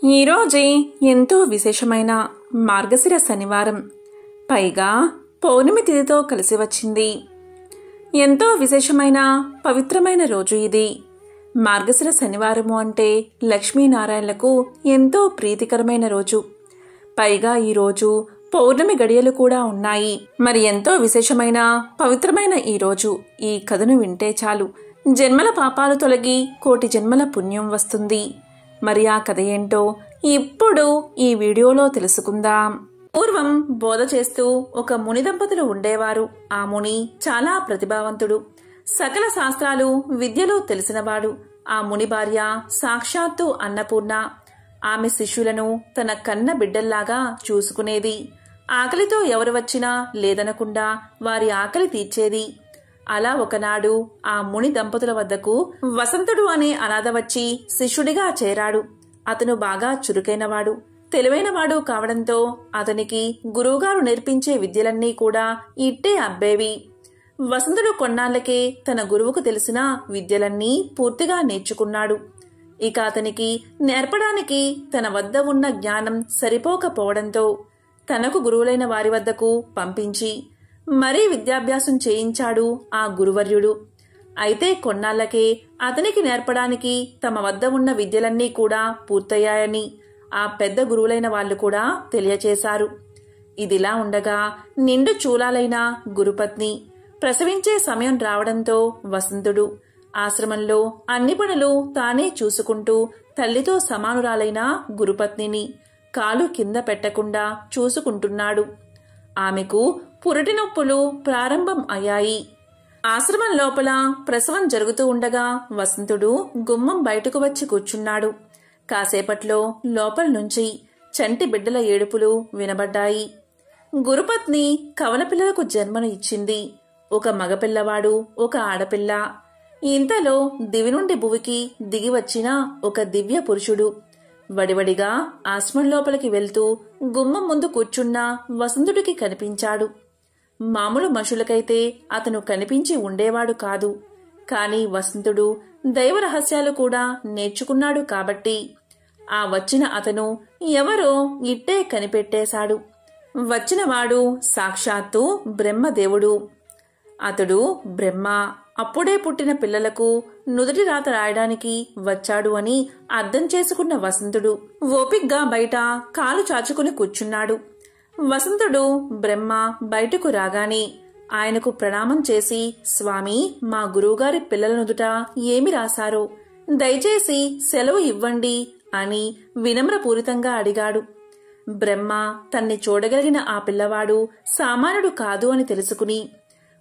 ఈరోజే ఎంతో విశేషమైన మార్గశిర శనివారం, పైగా పౌర్ణమి తిథితో కలిసి వచ్చింది. ఎంతో విశేషమైన పవిత్రమైన రోజు ఇది. మార్గశిర శనివారము అంటే లక్ష్మీనారాయణలకు ఎంతో ప్రీతికరమైన రోజు. పైగా ఈరోజు పౌర్ణమి గడియలు కూడా ఉన్నాయి. మరి ఎంతో విశేషమైన పవిత్రమైన ఈరోజు ఈ కథను వింటే చాలు, జన్మల పాపాలు తొలగి కోటి జన్మల పుణ్యం వస్తుంది. మరి ఆ కథ ఏంటో ఇప్పుడు ఈ వీడియోలో తెలుసుకుందాం. పూర్వం బోధ చేస్తూ ఒక ముని దంపతులు ఉండేవారు. ఆ ముని చాలా ప్రతిభావంతుడు, సకల శాస్త్రాలు విద్యలు తెలిసినవాడు. ఆ ముని భార్య సాక్షాత్తు అన్నపూర్ణ. ఆమె శిష్యులను తన కన్న బిడ్డల్లాగా చూసుకునేది. ఆకలితో ఎవరు వచ్చినా లేదనకుండా వారి ఆకలి తీర్చేది. అలా ఒకనాడు ఆ ముని దంపతుల వద్దకు వసంతుడు అనే అనాథ వచ్చి శిష్యుడిగా చేరాడు. అతను బాగా చురుకైనవాడు, తెలివైనవాడు కావడంతో అతనికి గురువుగారు నేర్పించే విద్యలన్నీ కూడా ఇట్టే అబ్బేవి. వసంతుడు కొన్నాళ్లకే తన గురువుకు తెలిసిన విద్యలన్నీ పూర్తిగా నేర్చుకున్నాడు. ఇక అతనికి నేర్పడానికి తన వద్ద ఉన్న జ్ఞానం సరిపోకపోవడంతో తనకు గురువులైన వారి వద్దకు పంపించి మరీ విద్యాభ్యాసం చేయించాడు ఆ గురువర్యుడు. అయితే కొన్నాళ్లకే అతనికి నేర్పడానికి తమ వద్ద ఉన్న విద్యలన్నీ కూడా పూర్తయ్యాయని ఆ పెద్ద గురువులైన వాళ్లు కూడా తెలియచేశారు. ఇదిలా ఉండగా నిండు చూలాలైన గురుపత్ని ప్రసవించే సమయం రావడంతో వసంతుడు ఆశ్రమంలో అన్ని పనులు తానే చూసుకుంటూ తల్లితో సమానురాలైన గురుపత్నిని కాలు కింద పెట్టకుండా చూసుకుంటున్నాడు. ఆమెకు పురిటి నొప్పులు ప్రారంభం అయ్యాయి. ఆశ్రమం లోపల ప్రసవం జరుగుతూ ఉండగా వసంతుడు గుమ్మం బయటకు వచ్చి కూర్చున్నాడు. కాసేపట్లో లోపల నుంచి చంటి బిడ్డల ఏడుపులు వినబడ్డాయి. గురుపత్ని కవల పిల్లలకు జన్మను ఇచ్చింది. ఒక మగపిల్లవాడు, ఒక ఆడపిల్ల. ఇంతలో దివి నుండి భువికి దిగి వచ్చిన ఒక దివ్య పురుషుడు వడివడిగా ఆశ్రమం లోపలికి వెళ్తూ గుమ్మం ముందు కూర్చున్న వసంతుడికి కనిపించాడు. మామూలు మనుషులకైతే అతను కనిపించి ఉండేవాడు కాదు. కాని వసంతుడు దైవ రహస్యాలు కూడా నేర్చుకున్నాడు కాబట్టి ఆ వచ్చిన అతను ఎవరో ఇట్టే కనిపెట్టేశాడు. వచ్చినవాడు సాక్షాత్తు బ్రహ్మదేవుడు. అతడు బ్రహ్మ అప్పుడే పుట్టిన పిల్లలకు నుదుటి రాత రాయడానికి వచ్చాడు అని అర్థం చేసుకున్న వసంతుడు ఓపిగ్గా బయట కాలు చాచుకుని కూర్చున్నాడు. వసంతుడు బ్రహ్మ బయటకు రాగానే ఆయనకు ప్రణామం చేసి, స్వామి, మా గురువుగారి పిల్లల నుదుట ఏమి రాశారో దయచేసి సెలవు ఇవ్వండి అని వినమ్రపూరితంగా అడిగాడు. బ్రహ్మ తన్ని చూడగలిగిన ఆ పిల్లవాడు సామాన్యుడు కాదు అని తెలుసుకుని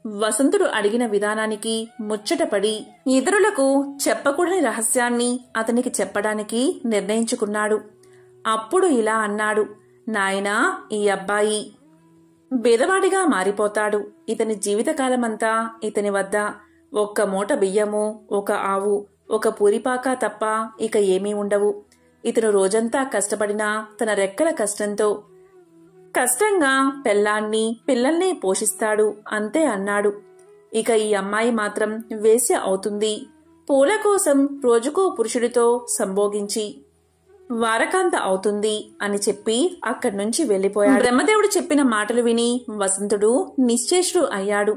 వసంతుడు అడిగిన విధానానికి ముచ్చటపడి ఇతరులకు చెప్పకూడని రహస్యాన్ని అతనికి చెప్పడానికి నిర్ణయించుకున్నాడు. అప్పుడు ఇలా అన్నాడు, నాయనా, ఈ అబ్బాయి బీదవాడిగా మారిపోతాడు. ఇతని జీవితకాలమంతా ఇతని వద్ద ఒక్క మూట బియ్యము, ఒక ఆవు, ఒక పూరిపాక తప్ప ఇక ఏమీ ఉండవు. ఇతను రోజంతా కష్టపడినా తన రెక్కల కష్టంగా పెళ్ళాన్ని పిల్లల్ని పోషిస్తాడు అంతే అన్నాడు. ఇక ఈ అమ్మాయి మాత్రం వేశ్య అవుతుంది. పూల కోసం రోజుకో పురుషుడితో సంభోగించి వారకాంత అవుతుంది అని చెప్పి అక్కడి నుంచి వెళ్లిపోయాడు. బ్రహ్మదేవుడు చెప్పిన మాటలు విని వసంతుడు నిశ్చేష్టుడు అయ్యాడు.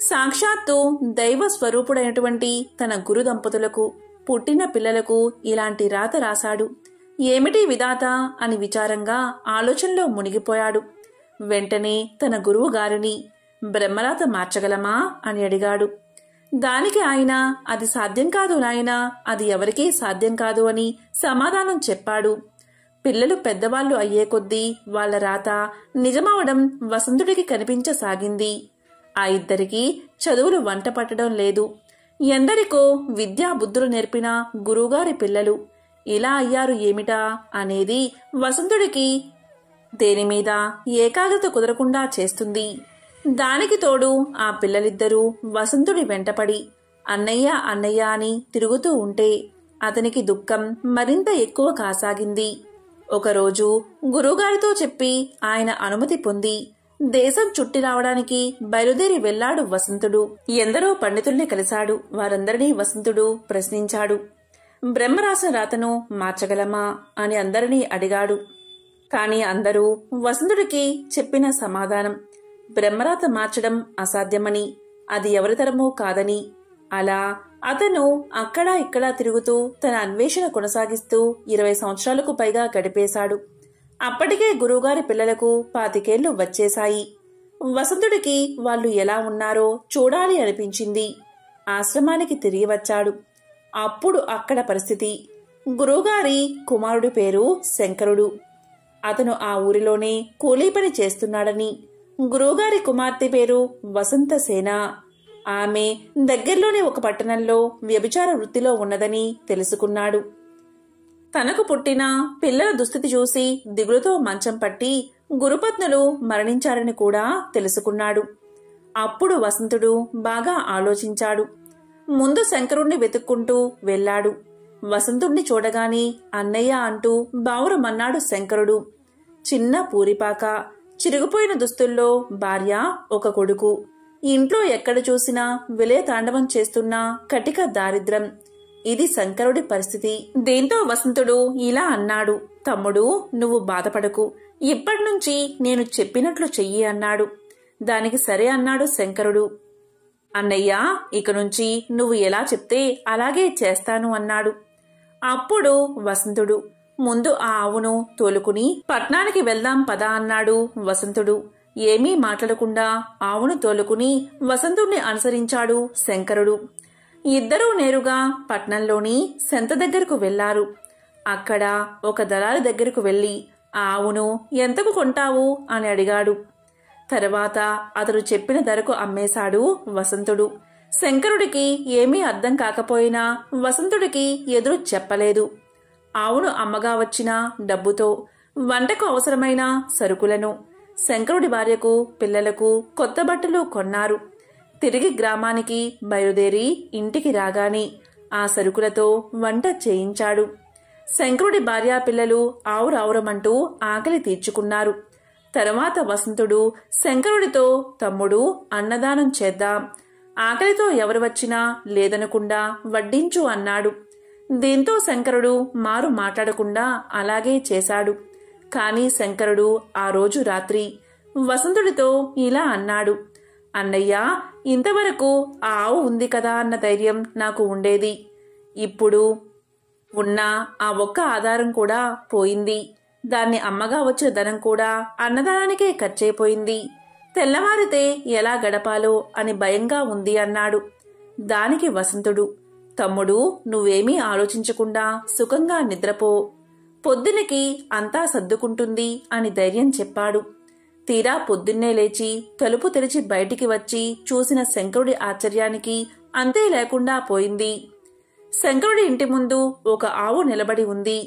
సాక్షాత్తు దైవ స్వరూపుడైనటువంటి తన గురు దంపతులకు పుట్టిన పిల్లలకు ఇలాంటి రాత రాశాడు. ఏమిటి విధాత అని విచారంగా ఆలోచనలో మునిగిపోయాడు. వెంటనే తన గురువు గారిని బ్రహ్మరాత మార్చగలమా అని అడిగాడు. దానికి ఆయన, అది సాధ్యం కాదు నాయనా, అది ఎవరికీ సాధ్యం కాదు అని సమాధానం చెప్పాడు. పిల్లలు పెద్దవాళ్లు అయ్యే కొద్దీ వాళ్ల రాత నిజమవడం వసంతుడికి కనిపించసాగింది. ఆ ఇద్దరికీ చదువులు వంట పట్టడం లేదు. ఎందరికో విద్యా బుద్ధులు నేర్పిన గురువుగారి పిల్లలు ఇలా అయ్యారు ఏమిటా అనేది వసంతుడికి దేనిమీద ఏకాగ్రత కుదరకుండా చేస్తుంది. దానికి తోడు ఆ పిల్లలిద్దరూ వసంతుడి వెంటపడి అన్నయ్య అన్నయ్య అని తిరుగుతూ ఉంటే అతనికి దుఃఖం మరింత ఎక్కువ కాసాగింది. ఒకరోజు గురువుగారితో చెప్పి ఆయన అనుమతి పొంది దేశం చుట్టి రావడానికి బయలుదేరి వెళ్లాడు వసంతుడు. ఎందరో పండితుల్ని కలిశాడు. వారందరినీ వసంతుడు ప్రశ్నించాడు. బ్రహ్మ రాసిన రాతను మార్చగలమా అని అందరినీ అడిగాడు. కాని అందరూ వసంతుడికి చెప్పిన సమాధానం బ్రహ్మరాత మార్చడం అసాధ్యమని, అది ఎవరితరమూ కాదని. అలా అతను అక్కడా ఇక్కడా తిరుగుతూ తన అన్వేషణ కొనసాగిస్తూ 20 సంవత్సరాలకు పైగా గడిపేశాడు. అప్పటికే గురువుగారి పిల్లలకు 25 ఏళ్లు వచ్చేశాయి. వసంతుడికి వాళ్ళు ఎలా ఉన్నారో చూడాలి అనిపించింది. ఆశ్రమానికి తిరిగి వచ్చాడు. అప్పుడు అక్కడ పరిస్థితి, గురువుగారి కుమారుడి పేరు శంకరుడు. అతను ఆ ఊరిలోనే కూలీ పని చేస్తున్నాడని, గురువుగారి కుమార్తె పేరు వసంతసేన. ఆమె దగ్గర్లోనే ఒక పట్టణంలో వ్యభిచార వృత్తిలో ఉన్నదని తెలుసుకున్నాడు. తనకు పుట్టిన పిల్లల దుస్థితి చూసి దిగులుతో మంచం పట్టి గురుపత్నులు మరణించారని కూడా తెలుసుకున్నాడు. అప్పుడు వసంతుడు బాగా ఆలోచించాడు. ముందు శంకరుణ్ణి వెతుక్కుంటూ వెళ్లాడు. వసంతుణ్ణి చూడగాని అన్నయ్య అంటూ బావురమన్నాడు శంకరుడు. చిన్న పూరిపాక, చిరిగిపోయిన దుస్తుల్లో భార్య, ఒక కొడుకు. ఇంట్లో ఎక్కడ చూసినా విలయ తాండవం చేస్తున్న కటిక దారిద్ర్యం. ఇది శంకరుడి పరిస్థితి. దీంతో వసంతుడు ఇలా అన్నాడు, తమ్ముడు, నువ్వు బాధపడకు, ఇప్పటినుంచి నేను చెప్పినట్లు చెయ్యి అన్నాడు. దానికి సరే అన్నాడు శంకరుడు. అన్నయ్య, ఇక నుంచి నువ్వు ఎలా చెప్తే అలాగే చేస్తాను అన్నాడు. అప్పుడు వసంతుడు, ముందు ఆ ఆవును తోలుకుని పట్నానికి వెళ్దాం పదా అన్నాడు వసంతుడు. ఏమీ మాట్లాడకుండా ఆవును తోలుకుని వసంతుణ్ణి అనుసరించాడు శంకరుడు. ఇద్దరూ నేరుగా పట్నంలోని సెంత దగ్గరకు వెళ్లారు. అక్కడ ఒక దళారి దగ్గరకు వెళ్లి ఆ ఆవును ఎంతకు కొంటావు అని అడిగాడు. తర్వాత అతడు చెప్పిన ధరకు అమ్మేశాడు వసంతుడు. శంకరుడికి ఏమీ అర్థం కాకపోయినా వసంతుడికి ఎదురు చెప్పలేదు. ఆవును అమ్మగా వచ్చిన డబ్బుతో వంటకు అవసరమైన సరుకులను, శంకరుడి భార్యకు పిల్లలకు కొత్త బట్టలు కొన్నారు. తిరిగి గ్రామానికి బయలుదేరి ఇంటికి రాగానే ఆ సరుకులతో వంట చేయించాడు. శంకరుడి భార్యా పిల్లలు ఆవురావురమంటూ ఆకలి తీర్చుకున్నారు. తర్వాత వసంతుడు శంకరుడితో, తమ్ముడు, అన్నదానం చేద్దాం, ఆకలితో ఎవరు వచ్చినా లేదనకుండా వడ్డించు అన్నాడు. దీంతో శంకరుడు మారు మాట్లాడకుండా అలాగే చేశాడు. కాని శంకరుడు ఆ రోజు రాత్రి వసంతుడితో ఇలా అన్నాడు, అన్నయ్య, ఇంతవరకు ఆ ఆవు ఉంది కదా అన్న ధైర్యం నాకు ఉండేది. ఇప్పుడు ఉన్న ఆ ఒక్క ఆధారం కూడా పోయింది. దాన్ని అమ్మగా వచ్చిన ధనం కూడా అన్నదానానికే ఖర్చయిపోయింది. తెల్లవారితే ఎలా గడపాలో అని భయంగా ఉంది అన్నాడు. దానికి వసంతుడు, తమ్ముడు, నువ్వేమీ ఆలోచించకుండా సుఖంగా నిద్రపో, పొద్దునకి అంతా సర్దుకుంటుంది అని ధైర్యం చెప్పాడు. తీరా పొద్దున్నే లేచి తలుపు తెరిచి బయటికి వచ్చి చూసిన శంకరుడి ఆశ్చర్యానికి అంతే లేకుండా పోయింది. శంకరుడి ఇంటి ముందు ఒక ఆవు నిలబడి ఉంది.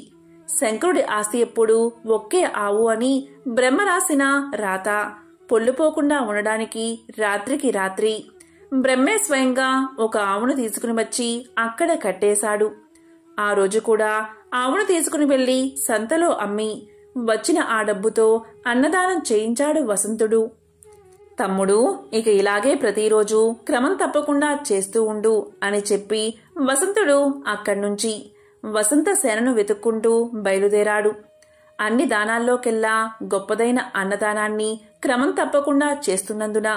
శంకరుడి ఆస్తి ఎప్పుడు ఒకే ఆవు అని బ్రహ్మ రాసిన రాత పొల్లుపోకుండా ఉండడానికి రాత్రికి రాత్రి బ్రహ్మే స్వయంగా ఒక ఆవును తీసుకుని వచ్చి అక్కడ కట్టేశాడు. ఆ రోజు కూడా ఆవును తీసుకుని వెళ్లి సంతలో అమ్మి వచ్చిన ఆ డబ్బుతో అన్నదానం చేయించాడు వసంతుడు. తమ్ముడు, ఇక ఇలాగే ప్రతిరోజు క్రమం తప్పకుండా చేస్తూ ఉండు అని చెప్పి వసంతుడు అక్కడ్నుంచి వసంతసేనను వెతుక్కుంటూ బయలుదేరాడు. అన్ని దానాల్లోకెల్లా గొప్పదైన అన్నదానాన్ని క్రమం తప్పకుండా చేస్తున్నందున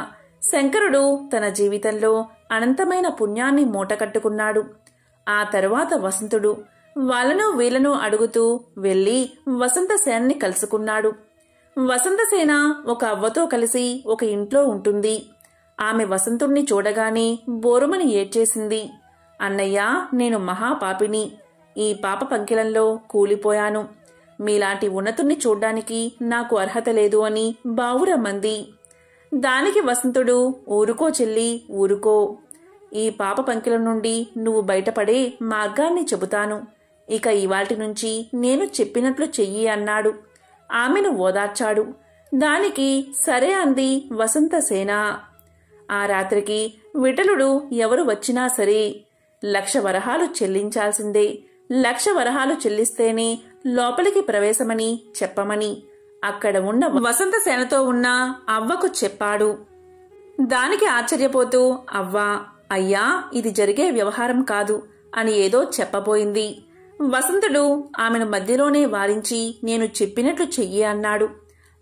శంకరుడు తన జీవితంలో అనంతమైన పుణ్యాన్ని మూటకట్టుకున్నాడు. ఆ తరువాత వసంతుడు వాళ్ళను వీళ్లను అడుగుతూ వెళ్లి వసంతసేనని కలుసుకున్నాడు. వసంతసేన ఒక అవ్వతో కలిసి ఒక ఇంట్లో ఉంటుంది. ఆమె వసంతుణ్ణి చూడగానే బోరుమని ఏడ్చేసింది. అన్నయ్య, నేను మహాపాపిని. ఈ పాప పంకిలంలో కూలిపోయాను. మీలాంటి ఉన్నతుణ్ణి చూడ్డానికి నాకు అర్హత లేదు అని బావురమ్మంది. దానికి వసంతుడు, ఊరుకో చెల్లి, ఊరుకో. ఈ పాప పంకిలం నుండి నువ్వు బయటపడే మార్గాన్ని చెబుతాను. ఇక ఇవాల్టి నుంచి నేను చెప్పినట్లు చెయ్యి అన్నాడు. ఆమెను ఓదార్చాడు. దానికి సరే అంది వసంతసేన. ఆ రాత్రికి విఠలుడు ఎవరు వచ్చినా సరే 1,00,000 వరహాలు చెల్లించాల్సిందే. 1,00,000 వరహాలు చెల్లిస్తేనే లోపలికి ప్రవేశమని చెప్పమని అక్కడ ఉన్న వసంతసేనతో ఉన్న అవ్వకు చెప్పాడు. దానికి ఆశ్చర్యపోతూ అవ్వ, అయ్యా, ఇది జరిగే వ్యవహారం కాదు అని ఏదో చెప్పబోయింది. వసంతుడు ఆమెను మధ్యలోనే వారించి నేను చెప్పినట్లు చెయ్యి అన్నాడు.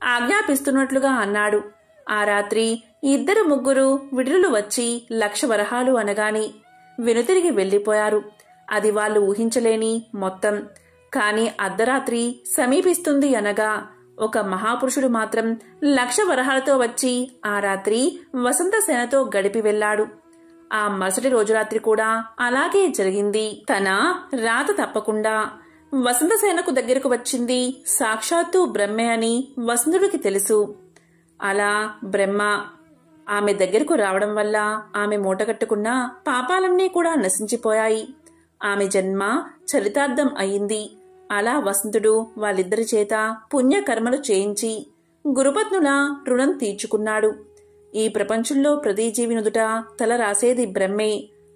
ఆజ్ఞాపిస్తున్నట్లుగా అన్నాడు. ఆ రాత్రి ఇద్దరు ముగ్గురు విడుదలు వచ్చి 1,00,000 వరహాలు అనగాని వెనుతిరిగి వెళ్లిపోయారు. అది వాళ్ళు ఊహించలేని మొత్తం. కాని అర్ధరాత్రి సమీపిస్తుంది అనగా ఒక మహాపురుషుడు మాత్రం 1,00,000 వరహాలతో వచ్చి ఆ రాత్రి వసంతసేనతో గడిపి వెళ్లాడు. ఆ మరుసటి రోజు రాత్రి కూడా అలాగే జరిగింది. తన రాత తప్పకుండా వసంతసేనకు దగ్గరకు వచ్చింది సాక్షాత్తు బ్రహ్మే అని వసంతుడికి తెలుసు. అలా బ్రహ్మ ఆమె దగ్గరకు రావడం వల్ల ఆమె మూటగట్టుకున్న పాపాలన్నీ కూడా నశించిపోయాయి. ఆమె జన్మ చరితార్థం అయింది. అలా వసంతుడు వాళ్ళిద్దరి చేత పుణ్యకర్మలు చేయించి గురుపత్నుల రుణం తీర్చుకున్నాడు. ఈ ప్రపంచంలో ప్రతి జీవి నుదుట తల రాసేది బ్రహ్మే.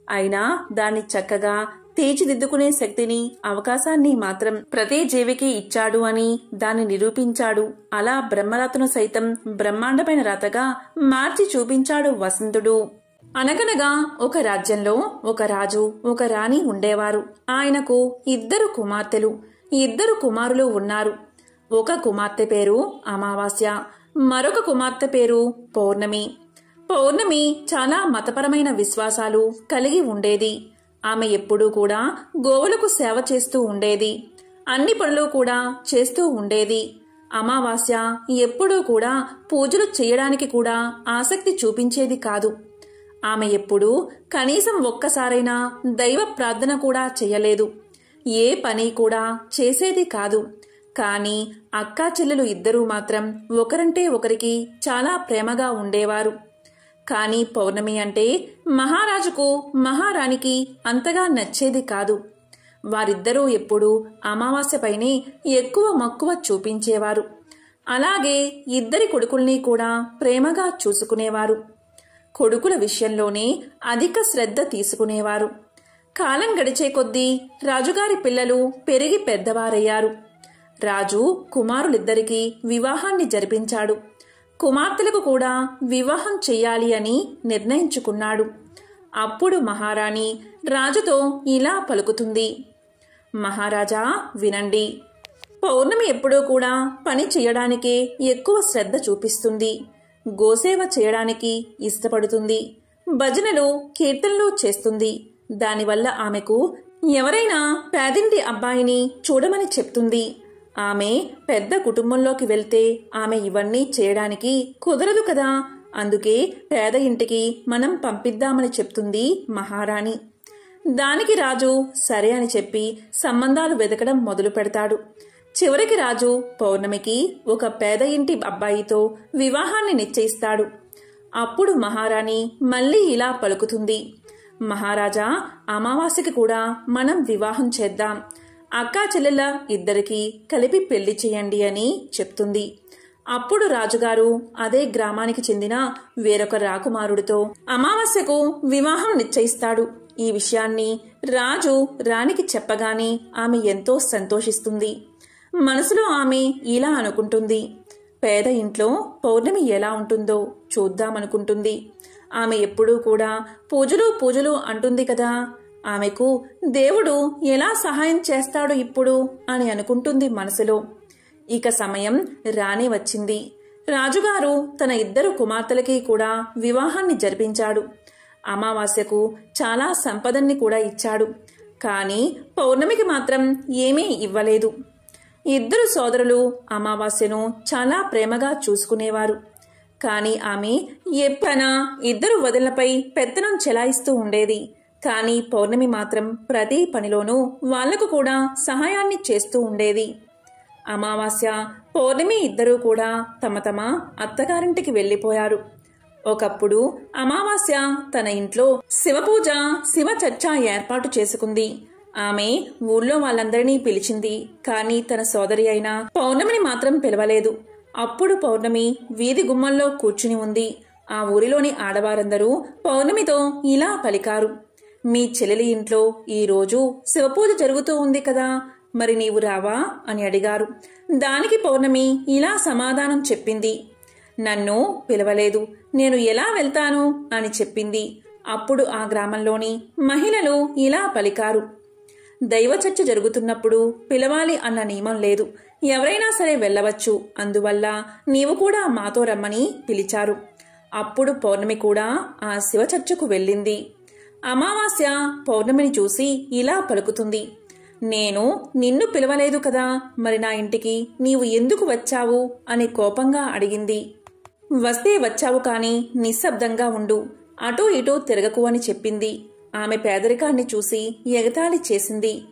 అయినా దాన్ని చక్కగా తీర్చిదిద్దుకునే శక్తిని, అవకాశాన్ని మాత్రం ప్రతి జీవికి ఇచ్చాడు అని దాన్ని నిరూపించాడు. అలా బ్రహ్మరాతను సైతం బ్రహ్మాండమైన రాతగా మార్చి చూపించాడు వసంతుడు. అనగనగా ఒక రాజ్యంలో ఒక రాజు, ఒక రాణి ఉండేవారు. ఆయనకు 2 కుమార్తెలు, 2 కుమారులు ఉన్నారు. ఒక కుమార్తె పేరు అమావాస్య, మరొక కుమార్తె పేరు పౌర్ణమి. పౌర్ణమి చాలా మతపరమైన విశ్వాసాలు కలిగి ఉండేది. ఆమె ఎప్పుడూ కూడా గోవులకు సేవ చేస్తూ ఉండేది. అన్ని పనులు కూడా చేస్తూ ఉండేది. అమావాస్య ఎప్పుడూ కూడా పూజలు చేయడానికి కూడా ఆసక్తి చూపించేది కాదు. ఆమె ఎప్పుడూ కనీసం ఒక్కసారైనా దైవ ప్రార్థన కూడా చేయలేదు. ఏ పని కూడా చేసేది కాదు. కాని అక్కా చెల్లెలు 2 మాత్రం ఒకరంటే ఒకరికి చాలా ప్రేమగా ఉండేవారు. కాని పౌర్ణమి అంటే మహారాజుకు, మహారాణికి అంతగా నచ్చేది కాదు. వారిద్దరూ ఎప్పుడూ అమావాస్యపైనే ఎక్కువ మక్కువ చూపించేవారు. అలాగే 2 కొడుకుల్ని కూడా ప్రేమగా చూసుకునేవారు. కొడుకుల విషయంలోనే అధిక శ్రద్ధ తీసుకునేవారు. కాలం గడిచే కొద్దీ రాజుగారి పిల్లలు పెరిగి పెద్దవారయ్యారు. రాజు కుమారులిద్దరికీ వివాహాన్ని జరిపించాడు. కుమార్తెలకు కూడా వివాహం చెయ్యాలి అని నిర్ణయించుకున్నాడు. అప్పుడు మహారాణి రాజుతో ఇలా పలుకుతుంది. మహారాజా వినండి. పౌర్ణమి ఎప్పుడూ కూడా పని చేయడానికే ఎక్కువ శ్రద్ధ చూపిస్తుంది. గోసేవ చేయడానికి ఇష్టపడుతుంది. భజనలు, కీర్తనలు చేస్తుంది. దానివల్ల ఆమెకు ఎవరైనా పేదింటి అబ్బాయిని చూడమని చెప్తుంది. ఆమె పెద్ద కుటుంబంలోకి వెళ్తే ఆమె ఇవన్నీ చేయడానికి కుదరదు కదా. అందుకే పేద ఇంటికి మనం పంపిద్దామని చెప్తుంది మహారాణి. దానికి రాజు సరే అని చెప్పి సంబంధాలు వెతకడం మొదలు పెడతాడు. చివరికి రాజు పౌర్ణమికి ఒక పేద ఇంటి అబ్బాయితో వివాహాన్ని నిశ్చయిస్తాడు. అప్పుడు మహారాణి మళ్ళీ ఇలా పలుకుతుంది. మహారాజా, అమావాస్యకి కూడా మనం వివాహం చేద్దాం. అక్కా చెల్లెళ్ళ 2కి కలిపి పెళ్లి చేయండి అని చెప్తుంది. అప్పుడు రాజుగారు అదే గ్రామానికి చెందిన వేరొక రాకుమారుడితో అమావాస్యకు వివాహం నిశ్చయిస్తాడు. ఈ విషయాన్ని రాజు రాణికి చెప్పగానే ఆమె ఎంతో సంతోషిస్తుంది. మనసులో ఆమె ఇలా అనుకుంటుంది. పేద ఇంట్లో పౌర్ణమి ఎలా ఉంటుందో చూద్దామనుకుంటుంది. ఆమె ఎప్పుడూ కూడా పూజలు అంటుంది కదా. ఆమెకు దేవుడు ఎలా సహాయం చేస్తాడో ఇప్పుడు అని అనుకుంటుంది మనసులో. ఇక సమయం రానే వచ్చింది. రాజుగారు తన 2 కుమార్తెలకి కూడా వివాహాన్ని జరిపించాడు. అమావాస్యకు చాలా సంపదన్ని కూడా ఇచ్చాడు. కాని పౌర్ణమికి మాత్రం ఏమీ ఇవ్వలేదు. 2 సోదరులు అమావాస్యను చాలా ప్రేమగా చూసుకునేవారు. కాని ఆమె ఎప్పుడైనా 2 వదినలపై పెత్తనం చెలాయిస్తూ ఉండేది. కాని పౌర్ణమి మాత్రం ప్రతి పనిలోనూ వాళ్లకు కూడా సహాయాన్ని చేస్తూ ఉండేది. అమావాస్య, పౌర్ణమి 2 కూడా తమ తమ అత్తగారింటికి వెళ్లిపోయారు. ఒకప్పుడు అమావాస్య తన ఇంట్లో శివపూజ, శివ చర్చ ఏర్పాటు చేసుకుంది. ఆమె ఊళ్ళో వాళ్ళందరినీ పిలిచింది. కాని తన సోదరి అయిన పౌర్ణమిని మాత్రం పిలవలేదు. అప్పుడు పౌర్ణమి వీధి గుమ్మంలో కూర్చుని ఉంది. ఆ ఊరిలోని ఆడవారందరూ పౌర్ణమితో ఇలా పలికారు. మీ చెల్లెలి ఇంట్లో ఈరోజు శివపూజ జరుగుతూ ఉంది కదా, మరి నీవు రావా అని అడిగారు. దానికి పౌర్ణమి ఇలా సమాధానం చెప్పింది. నన్ను పిలవలేదు, నేను ఎలా వెళ్తాను అని చెప్పింది. అప్పుడు ఆ గ్రామంలోని మహిళలు ఇలా పలికారు. దైవ చర్చ జరుగుతున్నప్పుడు పిలవాలి అన్న నియమం లేదు. ఎవరైనా సరే వెళ్ళవచ్చు. అందువల్ల నీవు కూడా మాతో రమ్మని పిలిచారు. అప్పుడు పౌర్ణమి కూడా ఆ శివ చర్చకు వెళ్ళింది. అమావాస్య పౌర్ణమిని చూసి ఇలా పలుకుతుంది. నేను నిన్ను పిలవలేదు కదా, మరి నా ఇంటికి నీవు ఎందుకు వచ్చావు అని కోపంగా అడిగింది. వస్తే వచ్చావు కాని నిశ్శబ్దంగా ఉండు, అటూ ఇటూ తిరగకు అని చెప్పింది. ఆమె పేదరికాన్ని చూసి ఎగతాళి చేసింది.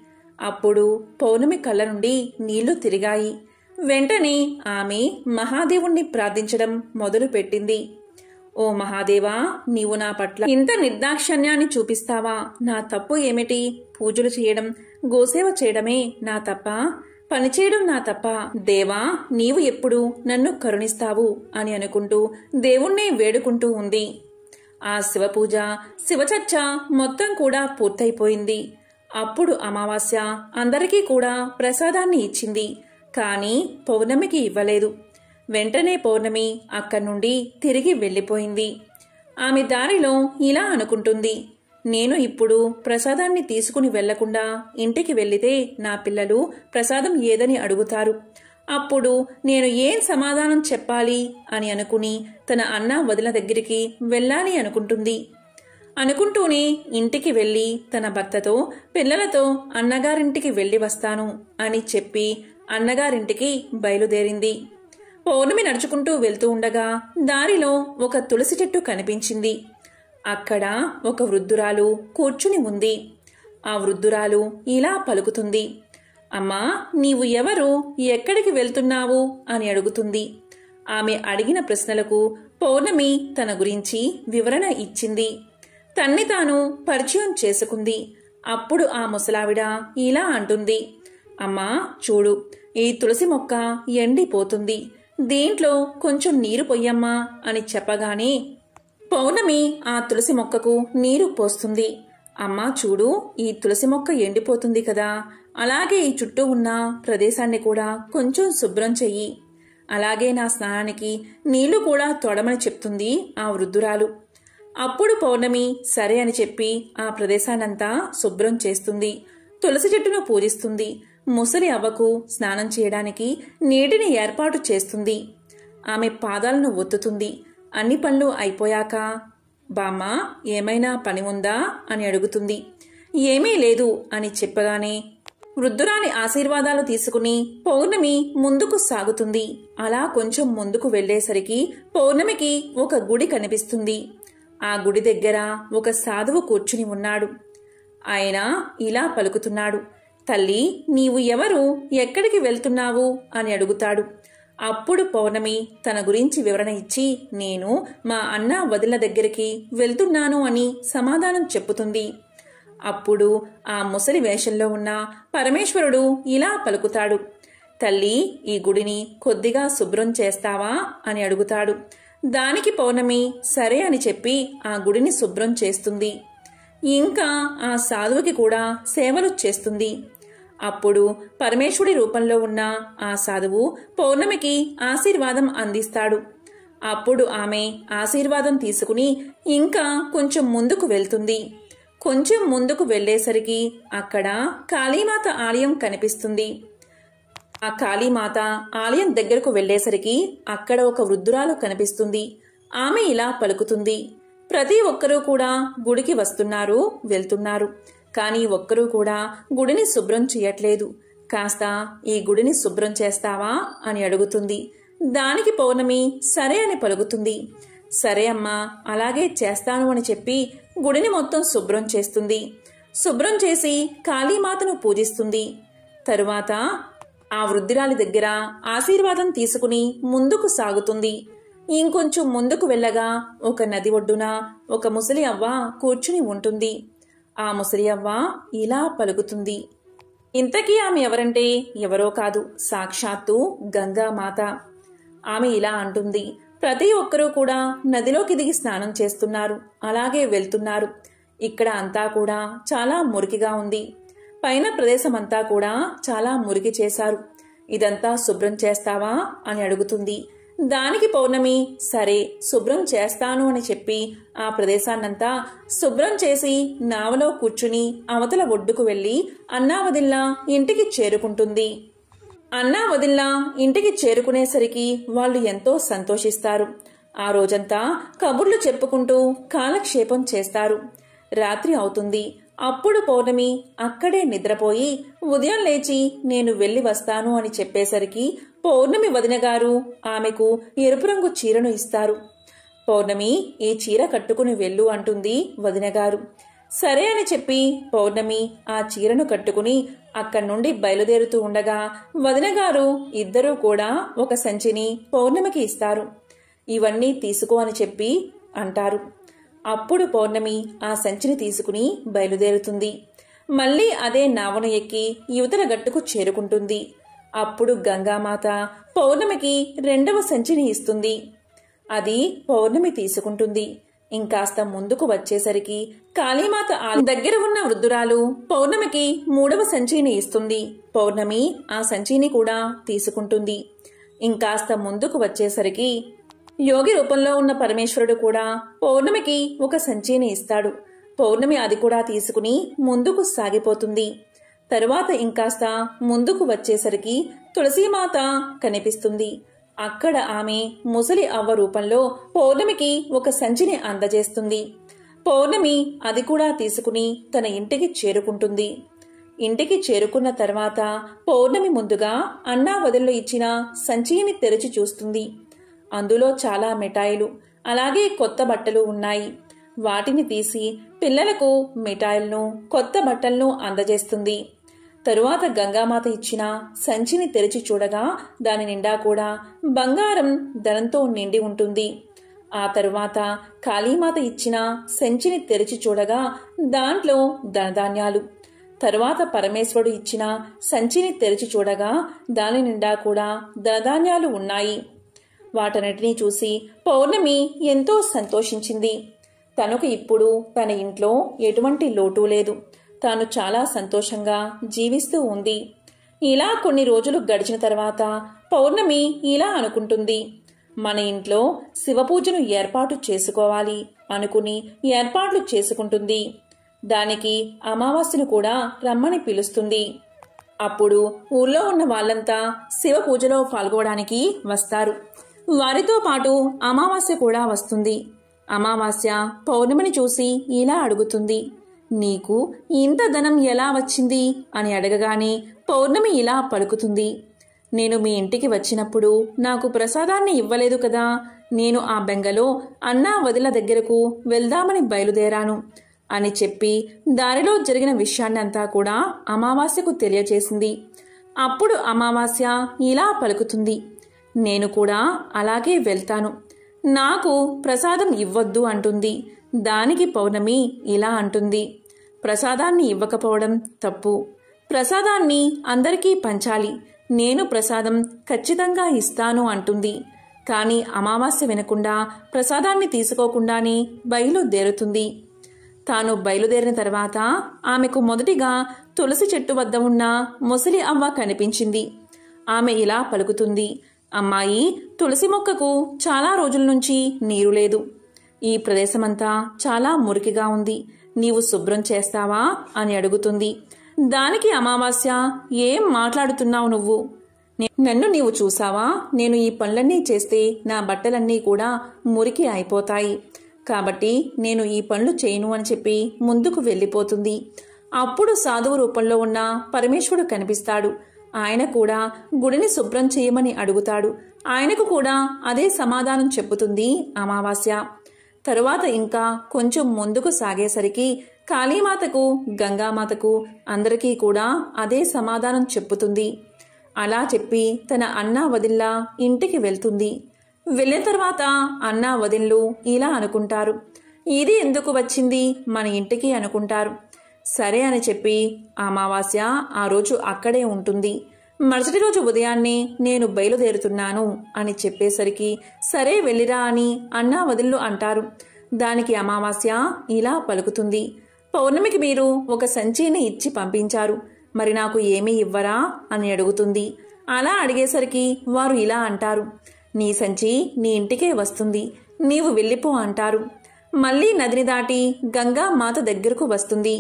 అప్పుడు పౌర్ణమి కళ్ళ నుండి నీళ్లు తిరిగాయి. వెంటనే ఆమె మహాదేవుణ్ణి ప్రార్థించడం మొదలుపెట్టింది. ఓ మహాదేవా, నీవు నా పట్ల ఇంత నిర్దాక్షణ్యాన్ని చూపిస్తావా? నా తప్పు ఏమిటి? పూజలు చేయడం, గోసేవ చేయడమే నా తప్ప? పనిచేయడం నా తప్ప? దేవా, నీవు ఎప్పుడు నన్ను కరుణిస్తావు అని అనుకుంటూ దేవుణ్ణే వేడుకుంటూ ఉంది. ఆ శివపూజ, శివచర్చ మొత్తం కూడా పూర్తయిపోయింది. అప్పుడు అమావాస్య అందరికీ కూడా ప్రసాదాన్ని ఇచ్చింది. కాని పౌర్ణమికి ఇవ్వలేదు. వెంటనే పౌర్ణమి అక్కడి నుండి తిరిగి వెళ్ళిపోయింది. ఆమె దారిలో ఇలా అనుకుంటుంది. నేను ఇప్పుడు ప్రసాదాన్ని తీసుకుని వెళ్లకుండా ఇంటికి వెళ్లితే నా పిల్లలు ప్రసాదం ఏదని అడుగుతారు. అప్పుడు నేను ఏం సమాధానం చెప్పాలి అని అనుకుని తన అన్న వదిన దగ్గరికి వెళ్ళాలి అనుకుంటుంది. అనుకుంటూనే ఇంటికి వెళ్లి తన భర్తతో పిల్లలతో అన్నగారింటికి వెళ్లి వస్తాను అని చెప్పి అన్నగారింటికి బయలుదేరింది. పౌర్ణమి నడుచుకుంటూ వెళ్తూ ఉండగా దారిలో ఒక తులసి చెట్టు కనిపించింది. అక్కడ ఒక వృద్ధురాలు కూర్చుని ఉంది. ఆ వృద్ధురాలు ఇలా పలుకుతుంది. అమ్మా, నీవు ఎవరు? ఎక్కడికి వెళ్తున్నావు అని అడుగుతుంది. ఆమె అడిగిన ప్రశ్నలకు పౌర్ణమి తన గురించి వివరణ ఇచ్చింది. తన్ని తాను పరిచయం చేసుకుంది. అప్పుడు ఆ ముసలావిడ ఇలా అంటుంది. అమ్మా చూడు, ఈ తులసి మొక్క ఎండిపోతుంది. దీంట్లో కొంచెం నీరు పొయ్యమ్మా అని చెప్పగానే పౌర్ణమి ఆ తులసి మొక్కకు నీరు పోస్తుంది. అమ్మా చూడు, ఈ తులసి మొక్క ఎండిపోతుంది కదా, అలాగే ఈ చుట్టూ ఉన్న ప్రదేశాన్ని కూడా కొంచెం శుభ్రం చెయ్యి. అలాగే నా స్నానానికి నీళ్లు కూడా తోడమని చెప్తుంది ఆ వృద్ధురాలు. అప్పుడు పౌర్ణమి సరే అని చెప్పి ఆ ప్రదేశాన్నంతా శుభ్రం చేస్తుంది. తులసి చెట్టును పూజిస్తుంది. ముసలి అవ్వకు స్నానం చేయడానికి నీటిని ఏర్పాటు చేస్తుంది. ఆమె పాదాలను ఒత్తుతుంది. అన్ని పనులు అయిపోయాక బామ్మ, ఏమైనా పని ఉందా అని అడుగుతుంది. ఏమీ లేదు అని చెప్పగానే వృద్ధురాలి ఆశీర్వాదాలు తీసుకుని పౌర్ణమి ముందుకు సాగుతుంది. అలా కొంచెం ముందుకు వెళ్లేసరికి పౌర్ణమికి ఒక గుడి కనిపిస్తుంది. ఆ గుడి దగ్గర ఒక సాధువు కూర్చుని ఉన్నాడు. ఆయన ఇలా పలుకుతున్నాడు. తల్లి, నీవు ఎవరు? ఎక్కడికి వెళ్తున్నావు అని అడుగుతాడు. అప్పుడు పౌర్ణమి తన గురించి వివరణ ఇచ్చి నేను మా అన్న వదిన దగ్గరికి వెళ్తున్నాను అని సమాధానం చెప్పుతుంది. అప్పుడు ఆ ముసలి వేషంలో ఉన్న పరమేశ్వరుడు ఇలా పలుకుతాడు. తల్లి, ఈ గుడిని కొద్దిగా శుభ్రం చేస్తావా అని అడుగుతాడు. దానికి పౌర్ణమి సరే అని చెప్పి ఆ గుడిని శుభ్రం చేస్తుంది. ఇంకా ఆ సాధువుకి కూడా సేవలు చేస్తుంది. అప్పుడు పరమేశ్వరుడి రూపంలో ఉన్న ఆ సాధువు పౌర్ణమికి ఆశీర్వాదం అందిస్తాడు. అప్పుడు ఆమె ఆశీర్వాదం తీసుకుని ఇంకా కొంచెం ముందుకు వెళ్తుంది. కొంచెం ముందుకు వెళ్లేసరికి అక్కడ కాళీమాత ఆలయం కనిపిస్తుంది. ఆ కాళీమాత ఆలయం దగ్గరకు వెళ్లేసరికి అక్కడ ఒక వృద్ధురాలు కనిపిస్తుంది. ఆమె ఇలా పలుకుతుంది. ప్రతి ఒక్కరూ కూడా గుడికి వస్తున్నారు, వెళ్తున్నారు. కానీ ఒక్కరూ కూడా గుడిని శుభ్రం చేయట్లేదు. కాస్త ఈ గుడిని శుభ్రం చేస్తావా అని అడుగుతుంది. దానికి పౌర్ణమి సరే అని పలుకుతుంది. సరే అమ్మా, అలాగే చేస్తాను అని చెప్పి గుడిని మొత్తం శుభ్రం చేస్తుంది. శుభ్రం చేసి కాళీమాతను పూజిస్తుంది. తరువాత ఆ వృద్ధురాలి దగ్గర ఆశీర్వాదం తీసుకుని ముందుకు సాగుతుంది. ఇంకొంచెం ముందుకు వెళ్ళగా ఒక నది ఒడ్డున ఒక ముసలి అవ్వ కూర్చుని ఉంటుంది. ఆ ముసలి అవ్వ ఇలా పలుకుతుంది. ఇంతకీ ఆమె ఎవరంటే ఎవరో కాదు, సాక్షాత్తు గంగామాత. ఆమె ఇలా అంటుంది. ప్రతి ఒక్కరూ కూడా నదిలోకి దిగి స్నానం చేస్తున్నారు, అలాగే వెళ్తున్నారు. ఇక్కడ అంతా కూడా చాలా మురికిగా ఉంది. పైన ప్రదేశం అంతా కూడా చాలా మురికి చేశారు. ఇదంతా శుభ్రం చేస్తావా అని అడుగుతుంది. దానికి పౌర్ణమి సరే శుభ్రం చేస్తాను అని చెప్పి ఆ ప్రదేశాన్నంతా శుభ్రం చేసి నావలో కూర్చుని అవతల ఒడ్డుకు వెళ్లి అన్నా వదిల్లా ఇంటికి చేరుకుంటుంది. అన్నా వదిల్లా ఇంటికి చేరుకునేసరికి వాళ్ళు ఎంతో సంతోషిస్తారు. ఆ రోజంతా కబుర్లు చెప్పుకుంటూ కాలక్షేపం చేస్తారు. రాత్రి అవుతుంది. అప్పుడు పౌర్ణమి అక్కడే నిద్రపోయి ఉదయం లేచి నేను వెళ్లి వస్తాను అని చెప్పేసరికి పౌర్ణమి వదిన గారు ఆమెకు ఎరుపు రంగు చీరను ఇస్తారు. పౌర్ణమి ఈ చీర కట్టుకుని వెళ్ళు అంటుంది వదినగారు. సరే అని చెప్పి పౌర్ణమి ఆ చీరను కట్టుకుని అక్కడి నుండి బయలుదేరుతూ ఉండగా వదినగారు ఇద్దరూ కూడా ఒక సంచిని పౌర్ణమికి ఇస్తారు. ఇవన్నీ తీసుకో అని చెప్పి అంటారు. అప్పుడు పౌర్ణమి ఆ సంచిని తీసుకుని బయలుదేరుతుంది. మళ్లీ అదే నావను ఎక్కి యువతల గట్టుకు చేరుకుంటుంది. అప్పుడు గంగామాత పౌర్ణమికి రెండవ సంచిని ఇస్తుంది. అది పౌర్ణమి తీసుకుంటుంది. ఇంకాస్త ముందుకు వచ్చేసరికి కాళీమాత దగ్గర ఉన్న వృద్ధురాలు పౌర్ణమికి మూడవ సంచిని ఇస్తుంది. పౌర్ణమి ఆ సంచిని కూడా తీసుకుంటుంది. ఇంకాస్త ముందుకు వచ్చేసరికి యోగి రూపంలో ఉన్న పరమేశ్వరుడు కూడా పౌర్ణమికి ఒక సంచిని ఇస్తాడు. పౌర్ణమి అది కూడా తీసుకుని ముందుకు సాగిపోతుంది. తరువాత ఇంకాస్త ముందుకు వచ్చేసరికి తులసీమాత కనిపిస్తుంది. అక్కడ ఆమె ముసలి అవ్వ రూపంలో పౌర్ణమికి ఒక సంచిని అందజేస్తుంది. పౌర్ణమి అది కూడా తీసుకుని తన ఇంటికి చేరుకుంటుంది. ఇంటికి చేరుకున్న తర్వాత పౌర్ణమి ముందుగా అన్నా వదిల్లో ఇచ్చిన సంచిని తెరిచి చూస్తుంది. అందులో చాలా మిఠాయిలు అలాగే కొత్త బట్టలు ఉన్నాయి. వాటిని తీసి పిల్లలకు మిఠాయిలను కొత్త బట్టలను అందజేస్తుంది. తరువాత గంగామాత ఇచ్చిన సంచిని తెరిచి చూడగా దాని నిండా కూడా బంగారం ధనంతో నిండి ఉంటుంది. ఆ తరువాత కాళీమాత ఇచ్చిన సంచిని తెరిచి చూడగా దాంట్లో ధనధాన్యాలు. తరువాత పరమేశ్వరుడు ఇచ్చిన సంచిని తెరిచి చూడగా దాని నిండా కూడా ధనధాన్యాలు ఉన్నాయి. వాటన్నిటినీ చూసి పౌర్ణమి ఎంతో సంతోషించింది. తనకు ఇప్పుడు తన ఇంట్లో ఎటువంటి లోటు లేదు. తాను చాలా సంతోషంగా జీవిస్తూ ఉంది. ఇలా కొన్ని రోజులు గడిచిన తర్వాత పౌర్ణమి ఇలా అనుకుంటుంది. మన ఇంట్లో శివపూజను ఏర్పాటు చేసుకోవాలి అనుకుని ఏర్పాట్లు చేసుకుంటుంది. దానికి అమావాస్యను కూడా రమ్మని పిలుస్తుంది. అప్పుడు ఊళ్ళో ఉన్న వాళ్ళంతా శివ పూజలో పాల్గొనడానికి వస్తారు. వారితో పాటు అమావాస్య కూడా వస్తుంది. అమావాస్య పౌర్ణమిని చూసి ఇలా అడుగుతుంది, నీకు ఇంత ధనం ఎలా వచ్చింది అని అడగగానే పౌర్ణమి ఇలా పలుకుతుంది, నేను మీ ఇంటికి వచ్చినప్పుడు నాకు ప్రసాదాన్ని ఇవ్వలేదు కదా. నేను ఆ బెంగలో అన్నా వదిల దగ్గరకు వెళ్దామని బయలుదేరాను అని చెప్పి దారిలో జరిగిన విషయాన్నంతా కూడా అమావాస్యకు తెలియచేసింది. అప్పుడు అమావాస్య ఇలా పలుకుతుంది, నేను కూడా అలాగే వెళ్తాను, నాకు ప్రసాదం ఇవ్వద్దు అంటుంది. దానికి పౌర్ణమి ఇలా అంటుంది, ప్రసాదాన్ని ఇవ్వకపోవడం తప్పు. ప్రసాదాన్ని అందరికీ పంచాలి. నేను ప్రసాదం ఖచ్చితంగా ఇస్తాను అంటుంది. కాని అమావాస్య వినకుండా ప్రసాదాన్ని తీసుకోకుండానే బయలుదేరుతుంది. తాను బయలుదేరిన తర్వాత ఆమెకు మొదటిగా తులసి చెట్టు వద్ద ఉన్న ముసలి అవ్వ కనిపించింది. ఆమె ఇలా పలుకుతుంది, అమ్మాయి, తులసి మొక్కకు చాలా రోజుల నుంచి నీరు లేదు. ఈ ప్రదేశమంతా చాలా మురికిగా ఉంది. నీవు శుభ్రం చేస్తావా అని అడుగుతుంది. దానికి అమావాస్య, ఏం మాట్లాడుతున్నావు నువ్వు? నన్ను నీవు చూసావా? నేను ఈ పనులన్నీ చేస్తే నా బట్టలన్నీ కూడా మురికి అయిపోతాయి. కాబట్టి నేను ఈ పనులు చేయను అని చెప్పి ముందుకు వెళ్ళిపోతుంది. అప్పుడు సాధువు రూపంలో ఉన్న పరమేశ్వరుడు కనిపిస్తాడు. ఆయన కూడా గుడిని శుభ్రం చేయమని అడుగుతాడు. ఆయనకు కూడా అదే సమాధానం చెప్పుతుంది అమావాస్య. తరువాత ఇంకా కొంచెం ముందుకు సాగేసరికి కాళీమాతకు గంగామాతకు అందరికీ కూడా అదే సమాధానం చెప్పుతుంది. అలా చెప్పి తన అన్నా వదిల్లా ఇంటికి వెళ్తుంది. వెళ్ళిన తర్వాత అన్నా వదిన్లు ఇలా అనుకుంటారు, ఇది ఎందుకు వచ్చింది మన ఇంటికి అనుకుంటారు. సరే అని చెప్పి అమావాస్య ఆ రోజు అక్కడే ఉంటుంది. మరుసటి రోజు ఉదయాన్నే నేను బయలుదేరుతున్నాను అని చెప్పేసరికి సరే వెళ్ళిరా అని అన్నా వదిన్లు అంటారు. దానికి అమావాస్య ఇలా పలుకుతుంది, పౌర్ణమికి మీరు ఒక సంచిని ఇచ్చి పంపించారు, మరి నాకు ఏమీ ఇవ్వరా అని అడుగుతుంది. అలా అడిగేసరికి వారు ఇలా అంటారు, నీ సంచి నీ ఇంటికే వస్తుంది, నీవు వెళ్ళిపో అంటారు. మళ్ళీ నదిని దాటి గంగామాత దగ్గరకు వస్తుంది.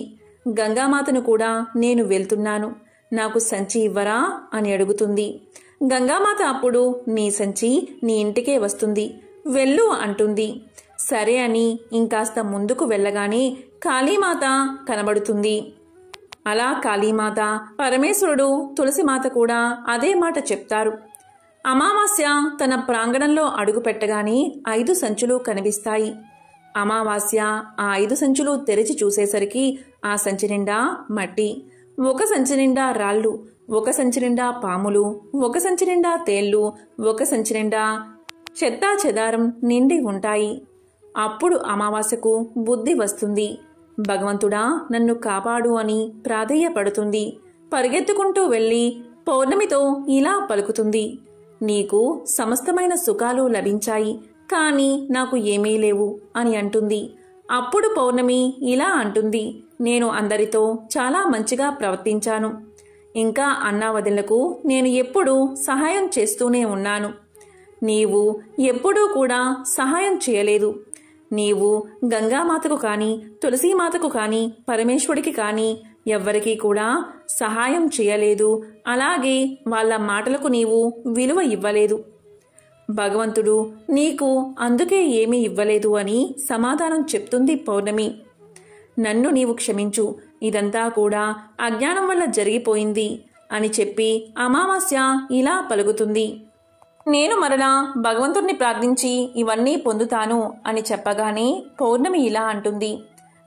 గంగామాతను కూడా నేను వెళ్తున్నాను, నాకు సంచి ఇవ్వరా అని అడుగుతుంది. గంగామాత అప్పుడు నీ సంచి నీ ఇంటికే వస్తుంది, వెళ్ళు అంటుంది. సరే అని ఇంకాస్త ముందుకు వెళ్ళగానే కాళీమాత కనబడుతుంది. అలా కాళీమాత, పరమేశ్వరుడు, తులసిమాత కూడా అదే మాట చెప్తారు. అమావాస్య తన ప్రాంగణంలో అడుగు పెట్టగానే 5 సంచులు కనిపిస్తాయి. అమావాస్య ఆ 5 సంచులు తెరిచి చూసేసరికి ఆ సంచి నిండా మట్టి, ఒక సంచి నిండా రాళ్ళు, ఒక సంచి నిండా పాములు, ఒక సంచి నిండా తేళ్లు, ఒక సంచి నిండా చెత్తా చెదారం నిండి ఉంటాయి. అప్పుడు అమావాస్యకు బుద్ధి వస్తుంది. భగవంతుడా నన్ను కాపాడు అని ప్రాధేయపడుతుంది. పరిగెత్తుకుంటూ వెళ్ళి పౌర్ణమితో ఇలా పలుకుతుంది. నీకు సమస్తమైన సుఖాలు లభించాయి, కానీ నాకు ఏమీ లేవు అని అంటుంది. అప్పుడు పౌర్ణమి ఇలా అంటుంది. నేను అందరితో చాలా మంచిగా ప్రవర్తించాను. ఇంకా అన్నావదిలకు నేను ఎప్పుడూ సహాయం చేస్తూనే ఉన్నాను. నీవు ఎప్పుడూ కూడా సహాయం చేయలేదు. నీవు గంగామాతకు కానీ, తులసీమాతకు కానీ, పరమేశ్వరుడికి కానీ ఎవ్వరికీ కూడా సహాయం చేయలేదు. అలాగే వాళ్ళ మాటలకు నీవు విలువ ఇవ్వలేదు. భగవంతుడు నీకు అందుకే ఏమీ ఇవ్వలేదు అని సమాధానం చెప్తుంది పౌర్ణమి. నన్ను నీవు క్షమించు, ఇదంతా కూడా అజ్ఞానం వల్ల జరిగిపోయింది అని చెప్పి అమావాస్య ఇలా పలుకుతుంది. నేను మరలా భగవంతుడిని ప్రార్థించి ఇవన్నీ పొందుతాను అని చెప్పగానే పౌర్ణమి ఇలా అంటుంది.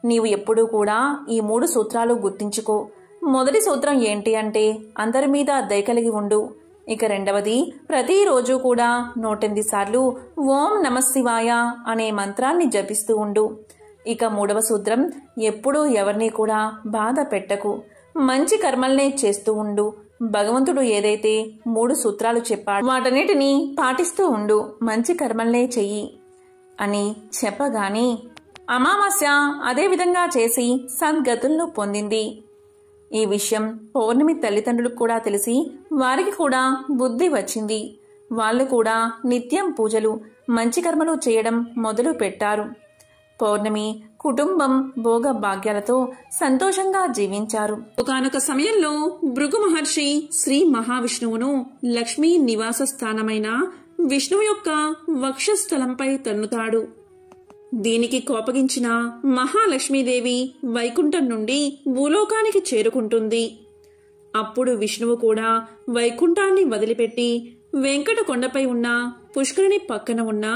నీవు ఎప్పుడూ కూడా ఈ 3 సూత్రాలు గుర్తించుకో. మొదటి సూత్రం ఏంటి అంటే అందరి మీద దయ కలిగి ఉండు. ఇక రెండవది, ప్రతిరోజు కూడా 108 సార్లు ఓం నమఃశివాయ అనే మంత్రాన్ని జపిస్తూ ఉండు. ఇక 3వ సూత్రం, ఎప్పుడూ ఎవరిని కూడా బాధ పెట్టకు, మంచి కర్మల్నే చేస్తూ ఉండు. భగవంతుడు ఏదైతే 3 సూత్రాలు చెప్పాడు వాటన్నిటినీ పాటిస్తూ ఉండు, మంచి కర్మల్నే చెయ్యి అని చెప్పగానే అమావాస్య అదే విధంగా చేసి సద్గతులను పొందింది. ఈ విషయం పౌర్ణమి తల్లిదండ్రులకు కూడా తెలిసి వారికి కూడా బుద్ధి వచ్చింది. వాళ్ళు కూడా నిత్యం పూజలు, మంచి కర్మలు చేయడం మొదలు పెట్టారు. పౌర్ణమి కుటుంబం భోగ భాగ్యాలతో సంతోషంగా జీవించారు. ఒకానొక సమయంలో భృగు మహర్షి శ్రీ మహావిష్ణువును లక్ష్మీ నివాస స్థానమైన విష్ణువు యొక్క వక్షస్థలంపై తన్నుతాడు. దీనికి కోపగించిన మహాలక్ష్మీదేవి వైకుంఠం నుండి భూలోకానికి చేరుకుంటుంది. అప్పుడు విష్ణువు కూడా వైకుంఠాన్ని వదిలిపెట్టి వెంకట కొండపై ఉన్న పుష్కరిణి పక్కన ఉన్న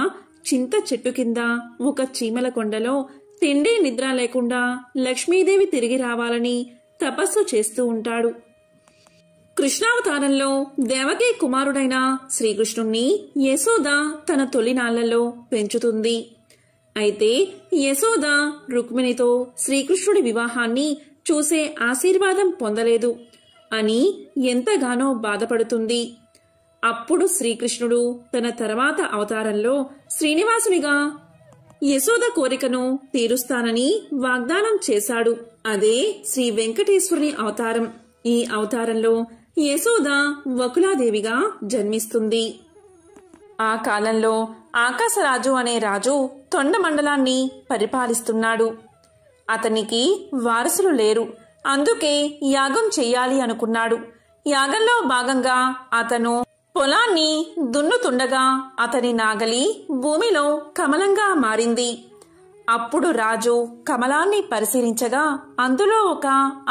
చింత చెట్టు కింద ఒక చీమల కొండలో తిండి నిద్ర లేకుండా లక్ష్మీదేవి తిరిగి రావాలని తపస్సు చేస్తూ ఉంటాడు. కృష్ణావతారంలో దేవకీ కుమారుడైన శ్రీకృష్ణుణ్ణి యశోద తన తొలినాళ్లలో పెంచుతుంది. అయితే యశోద రుక్మిణితో శ్రీకృష్ణుడి వివాహాన్ని చూసే ఆశీర్వాదం పొందలేదు అని ఎంతగానో బాధపడుతుంది. అప్పుడు శ్రీకృష్ణుడు తన తర్వాత అవతారంలో శ్రీనివాసునిగా యశోద కోరికను తీరుస్తానని వాగ్దానం చేశాడు. అదే శ్రీ వెంకటేశ్వరుని అవతారం. ఈ అవతారంలో యశోద వకులాదేవిగా జన్మిస్తుంది. ఆ కాలంలో ఆకాశరాజు అనే రాజు తొండ మండలాన్ని పరిపాలిస్తున్నాడు. అతనికి వారసులు లేరు. అందుకే యాగం చెయ్యాలి అనుకున్నాడు. యాగంలో భాగంగా అతను పొలాన్ని దున్నుతుండగా అతని నాగలి భూమిలో కమలంగా మారింది. అప్పుడు రాజు కమలాన్ని పరిశీలించగా అందులో ఒక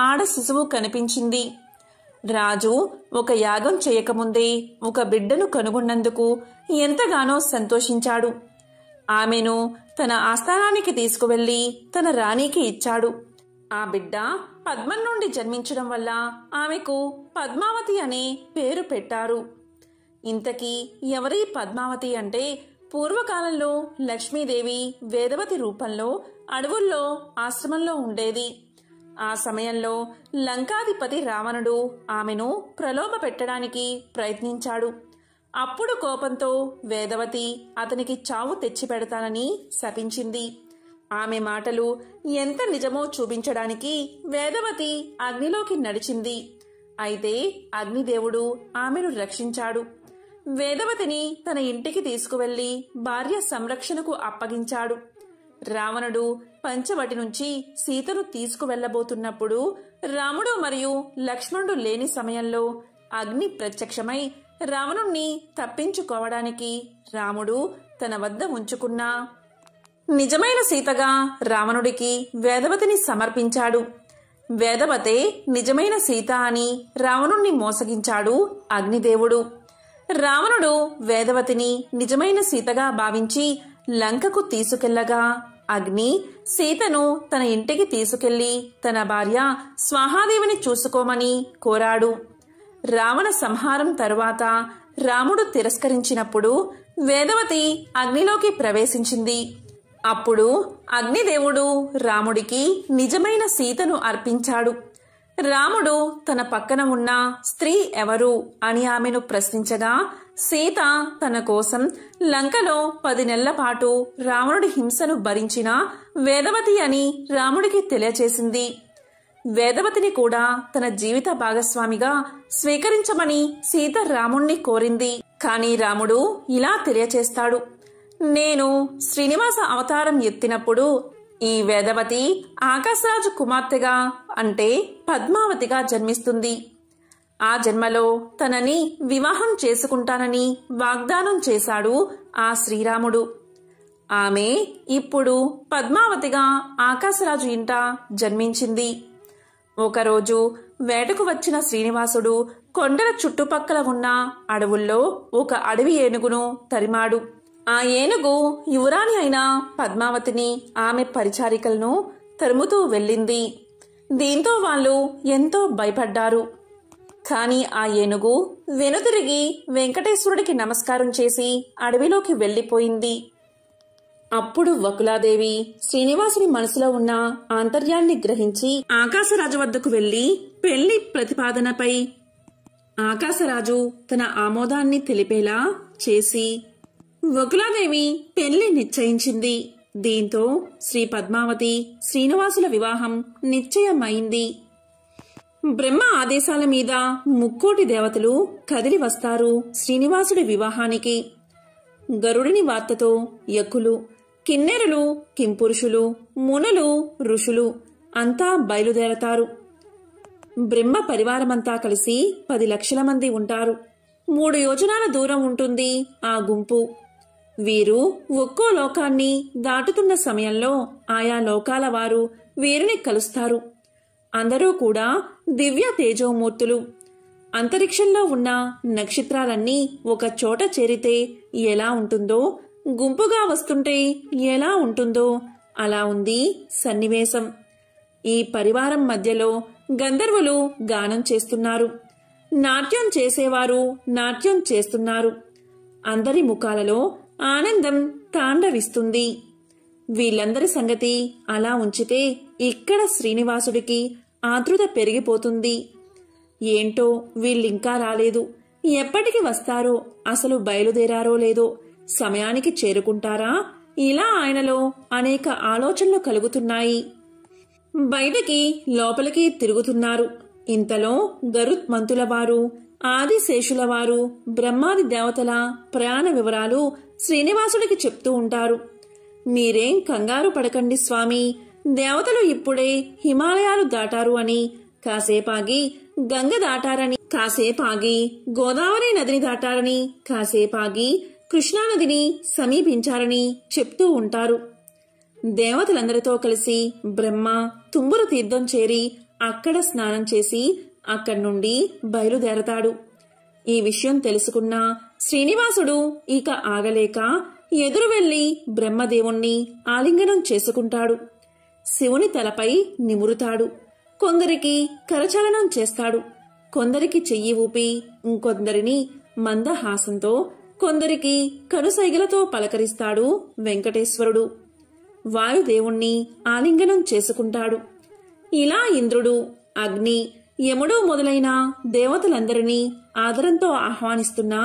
ఆడ శిశువు కనిపించింది. రాజు ఒక యాగం చేయకముందే ఒక బిడ్డను కనుగొన్నందుకు ఎంతగానో సంతోషించాడు. ఆమెను తన ఆస్థానానికి తీసుకువెళ్లి తన రాణికి ఇచ్చాడు. ఆ బిడ్డ పద్మం నుండి జన్మించడం వల్ల ఆమెకు పద్మావతి అనే పేరు పెట్టారు. ఇంతకీ ఎవరి పద్మావతి అంటే పూర్వకాలంలో లక్ష్మీదేవి వేదవతి రూపంలో అడవుల్లో ఆశ్రమంలో ఉండేది. ఆ సమయంలో లంకాధిపతి రావణుడు ఆమెను ప్రలోభ పెట్టడానికి ప్రయత్నించాడు. అప్పుడు కోపంతో వేదవతి అతనికి చావు తెచ్చిపెడతానని శపించింది. ఆమె మాటలు ఎంత నిజమో చూపించడానికి వేదవతి అగ్నిలోకి నడిచింది. అయితే అగ్నిదేవుడు ఆమెను రక్షించాడు. వేదవతిని తన ఇంటికి తీసుకువెళ్లి భార్య సంరక్షణకు అప్పగించాడు. రావణుడు పంచవటి నుంచి సీతను తీసుకువెళ్లబోతున్నప్పుడు రాముడు మరియు లక్ష్మణుడు లేని సమయంలో అగ్ని ప్రత్యక్షమై రావణుణ్ణి తప్పించుకోవడానికి రాముడు తన వద్ద ఉంచుకున్న నిజమైన సీతగా రావణుడికి వేదవతిని సమర్పించాడు. వేదవతే నిజమైన సీత అని రావణుణ్ణి మోసగించాడు అగ్నిదేవుడు. రావణుడు వేదవతిని నిజమైన సీతగా భావించి లంకకు తీసుకెళ్లగా అగ్ని సీతను తన ఇంటికి తీసుకెళ్లి తన భార్య స్వాహాదేవిని చూసుకోమని కోరాడు. రావణ సంహారం తరువాత రాముడు తిరస్కరించినప్పుడు వేదవతి అగ్నిలోకి ప్రవేశించింది. అప్పుడు అగ్నిదేవుడు రాముడికి నిజమైన సీతను అర్పించాడు. రాముడు తన పక్కన ఉన్న స్త్రీ ఎవరు అని ఆమెను ప్రశ్నించగా సీత తన కోసం లంకలో 10 నెలల పాటు రావణుడి హింసను భరించిన వేదవతి అని రాముడికి తెలియచేసింది. వేదవతిని కూడా తన జీవిత భాగస్వామిగా స్వీకరించమని సీత రాముణ్ణి కోరింది. కాని రాముడు ఇలా తెలియచేస్తాడు: నేను శ్రీనివాస అవతారం ఎత్తినప్పుడు ఈ వేదవతి ఆకాశరాజు కుమార్తెగా అంటే పద్మావతిగా జన్మిస్తుంది. ఆ జన్మలో తనని వివాహం చేసుకుంటానని వాగ్దానం చేశాడు ఆ శ్రీరాముడు. ఆమె ఇప్పుడు పద్మావతిగా ఆకాశరాజు ఇంట జన్మించింది. ఒకరోజు వేటకు వచ్చిన శ్రీనివాసుడు కొండల చుట్టుపక్కల ఉన్న అడవుల్లో ఒక అడవి ఏనుగును తరిమాడు. ఆ ఏనుగు యువరాణి అయిన పద్మావతిని ఆమె పరిచారికలను తరుముతూ వెళ్ళింది. దీంతో వాళ్ళు ఎంతో భయపడ్డారు. కాని ఆ ఏనుగు వెనుతిరిగి వెంకటేశ్వరుడికి నమస్కారం చేసి అడవిలోకి వెళ్లిపోయింది. అప్పుడు వకులాదేవి శ్రీనివాసుని మనసులో ఉన్న ఆంతర్యాన్ని గ్రహించి ఆకాశరాజు వద్దకు వెళ్లి పెళ్లి ప్రతిపాదనపై ఆకాశరాజు తన ఆమోదాన్ని తెలిపేలా చేసి వకులాదేవి పెళ్లి నిశ్చయించింది. దీంతో శ్రీ పద్మావతి శ్రీనివాసుల వివాహం నిశ్చయమైంది. బ్రహ్మ ఆదేశాల మీద 3,000,000 దేవతలు కదిలి వస్తారు శ్రీనివాసుడి వివాహానికి. గరుడిని వార్తతో యకులు, కిన్నెరులు, కింపురుషులు, మునులు, ఋషులు అంతా బయలుదేరతారు. బ్రహ్మ పరివారమంతా కలిసి 10 లక్షల మంది ఉంటారు. 3 యోజనాల దూరం ఉంటుంది ఆ గుంపు. వీరు ఒక్కో లోకాన్ని దాటుతున్న సమయంలో ఆయా లోకాల వారు వీరిని కలుస్తారు. అందరూ కూడా దివ్య తేజోమూర్తులు. అంతరిక్షంలో ఉన్న నక్షత్రాలన్నీ ఒక చోట చేరితే ఎలా ఉంటుందో, గుంపుగా వస్తుంటే ఎలా ఉంటుందో అలా ఉంది సన్నివేశం. ఈ పరివారం మధ్యలో గంధర్వులు గానం చేస్తున్నారు. నాట్యం చేసేవారు నాట్యం చేస్తున్నారు. అందరి ముఖాలలో ఆనందం తాండవిస్తుంది. వీళ్ళందరి సంగతి అలా ఉంచితే ఇక్కడ శ్రీనివాసుడికి ఆతృత పెరిగిపోతుంది. ఏంటో వీళ్ళింకా రాలేదు, ఎప్పటికి వస్తారో, అసలు బయలుదేరారో లేదో, సమయానికి చేరుకుంటారా, ఇలా ఆయనలో అనేక ఆలోచనలు కలుగుతున్నాయి. బయటికి లోపలికి తిరుగుతున్నారు. ఇంతలో గరుత్మంతుల వారు, ఆదిశేషుల వారు, బ్రహ్మాది దేవతల ప్రయాణ వివరాలు శ్రీనివాసుడికి చెప్తూ ఉంటారు. మీరేం కంగారు పడకండి స్వామి, దేవతలు ఇప్పుడే హిమాలయాలు దాటారు అని, కాసేపాగి గంగ దాటారని, కాసేపాగి గోదావరి నదిని దాటారని, కాసేపాగి కృష్ణానదిని సమీపించారని చెప్తూ ఉంటారు. దేవతలందరితో కలిసి బ్రహ్మ తుంబుర తీర్థం చేరి అక్కడ స్నానం చేసి అక్కడి నుండి బయలుదేరతాడు. ఈ విషయం తెలుసుకున్న శ్రీనివాసుడు ఇక ఆగలేక ఎదురు వెళ్లి బ్రహ్మదేవుణ్ణి ఆలింగనం చేసుకుంటాడు. శివుని తలపై నిమురుతాడు. కొందరికి కరచలనం చేస్తాడు. కొందరికి చెయ్యి ఊపి, ఇంకొందరిని మందహాసంతో, కొందరికి కనుసైగలతో పలకరిస్తాడు వెంకటేశ్వరుడు. వాయుదేవుణ్ణి ఆలింగనం చేసుకుంటాడు. ఇలా ఇంద్రుడు, అగ్ని, యముడు మొదలైన దేవతలందరినీ ఆదరంతో ఆహ్వానిస్తున్న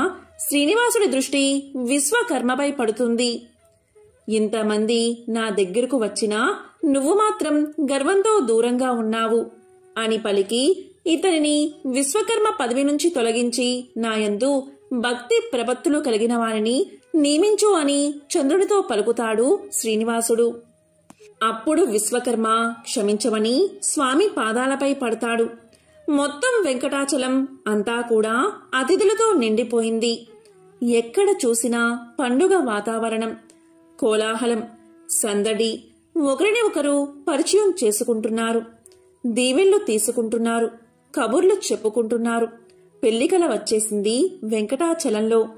శ్రీనివాసుడి దృష్టి విశ్వకర్మపై పడుతుంది. ఇంతమంది నా దగ్గరకు వచ్చినా నువ్వు మాత్రం గర్వంతో దూరంగా ఉన్నావు అని పలికి ఇతనిని విశ్వకర్మ పదవి నుంచి తొలగించి నాయందు భక్తి ప్రపత్తులు కలిగిన వారిని నియమించు అని చంద్రుడితో పలుకుతాడు శ్రీనివాసుడు. అప్పుడు విశ్వకర్మ క్షమించమని స్వామి పాదాలపై పడతాడు. మొత్తం వెంకటాచలం అంతా కూడా అతిథులతో నిండిపోయింది. ఎక్కడ చూసినా పండుగ వాతావరణం, కోలాహలం, సందడి. ఒకరిని ఒకరు పరిచయం చేసుకుంటున్నారు, దీవెళ్లు తీసుకుంటున్నారు, కబుర్లు చెప్పుకుంటున్నారు. పెళ్లికల వచ్చేసింది వెంకటాచలంలో.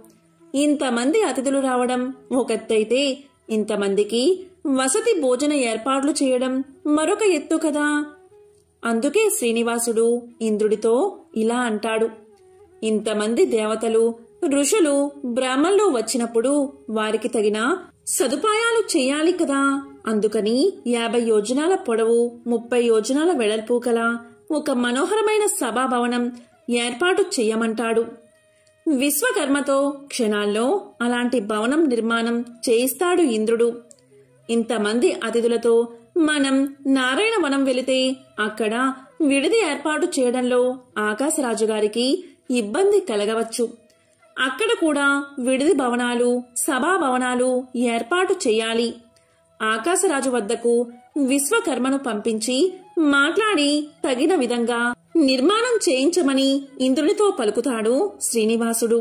ఇంతమంది అతిథులు రావడం ఒకెత్తైతే, ఇంతమందికి వసతి భోజన ఏర్పాట్లు చేయడం మరొక ఎత్తు కదా. అందుకే శ్రీనివాసుడు ఇంద్రుడితో ఇలా అంటాడు. ఇంతమంది దేవతలు, ఋషులు, బ్రాహ్మణులు వచ్చినప్పుడు వారికి తగిన సదుపాయాలు చెయ్యాలి కదా. అందుకని 50 యోజనాల పొడవు, 30 యోజనాల వెడల్పు కల ఒక మనోహరమైన సభాభవనం ఏర్పాటు చెయ్యమంటాడు. విశ్వకర్మతో క్షణాల్లో అలాంటి భవనం నిర్మాణం చేయిస్తాడు ఇంద్రుడు. ఇంతమంది అతిథులతో మనం నారాయణవనం వెళితే అక్కడ విడిది ఏర్పాటు చేయడంలో ఆకాశరాజుగారికి ఇబ్బంది కలగవచ్చు. అక్కడ కూడా విడిది భవనాలు, సభా భవనాలు ఏర్పాటు చెయ్యాలి. ఆకాశరాజు వద్దకు విశ్వకర్మను పంపించి మాట్లాడి తగిన విధంగా నిర్మాణం చేయించమని ఇంద్రునితో పలుకుతాడు శ్రీనివాసుడు.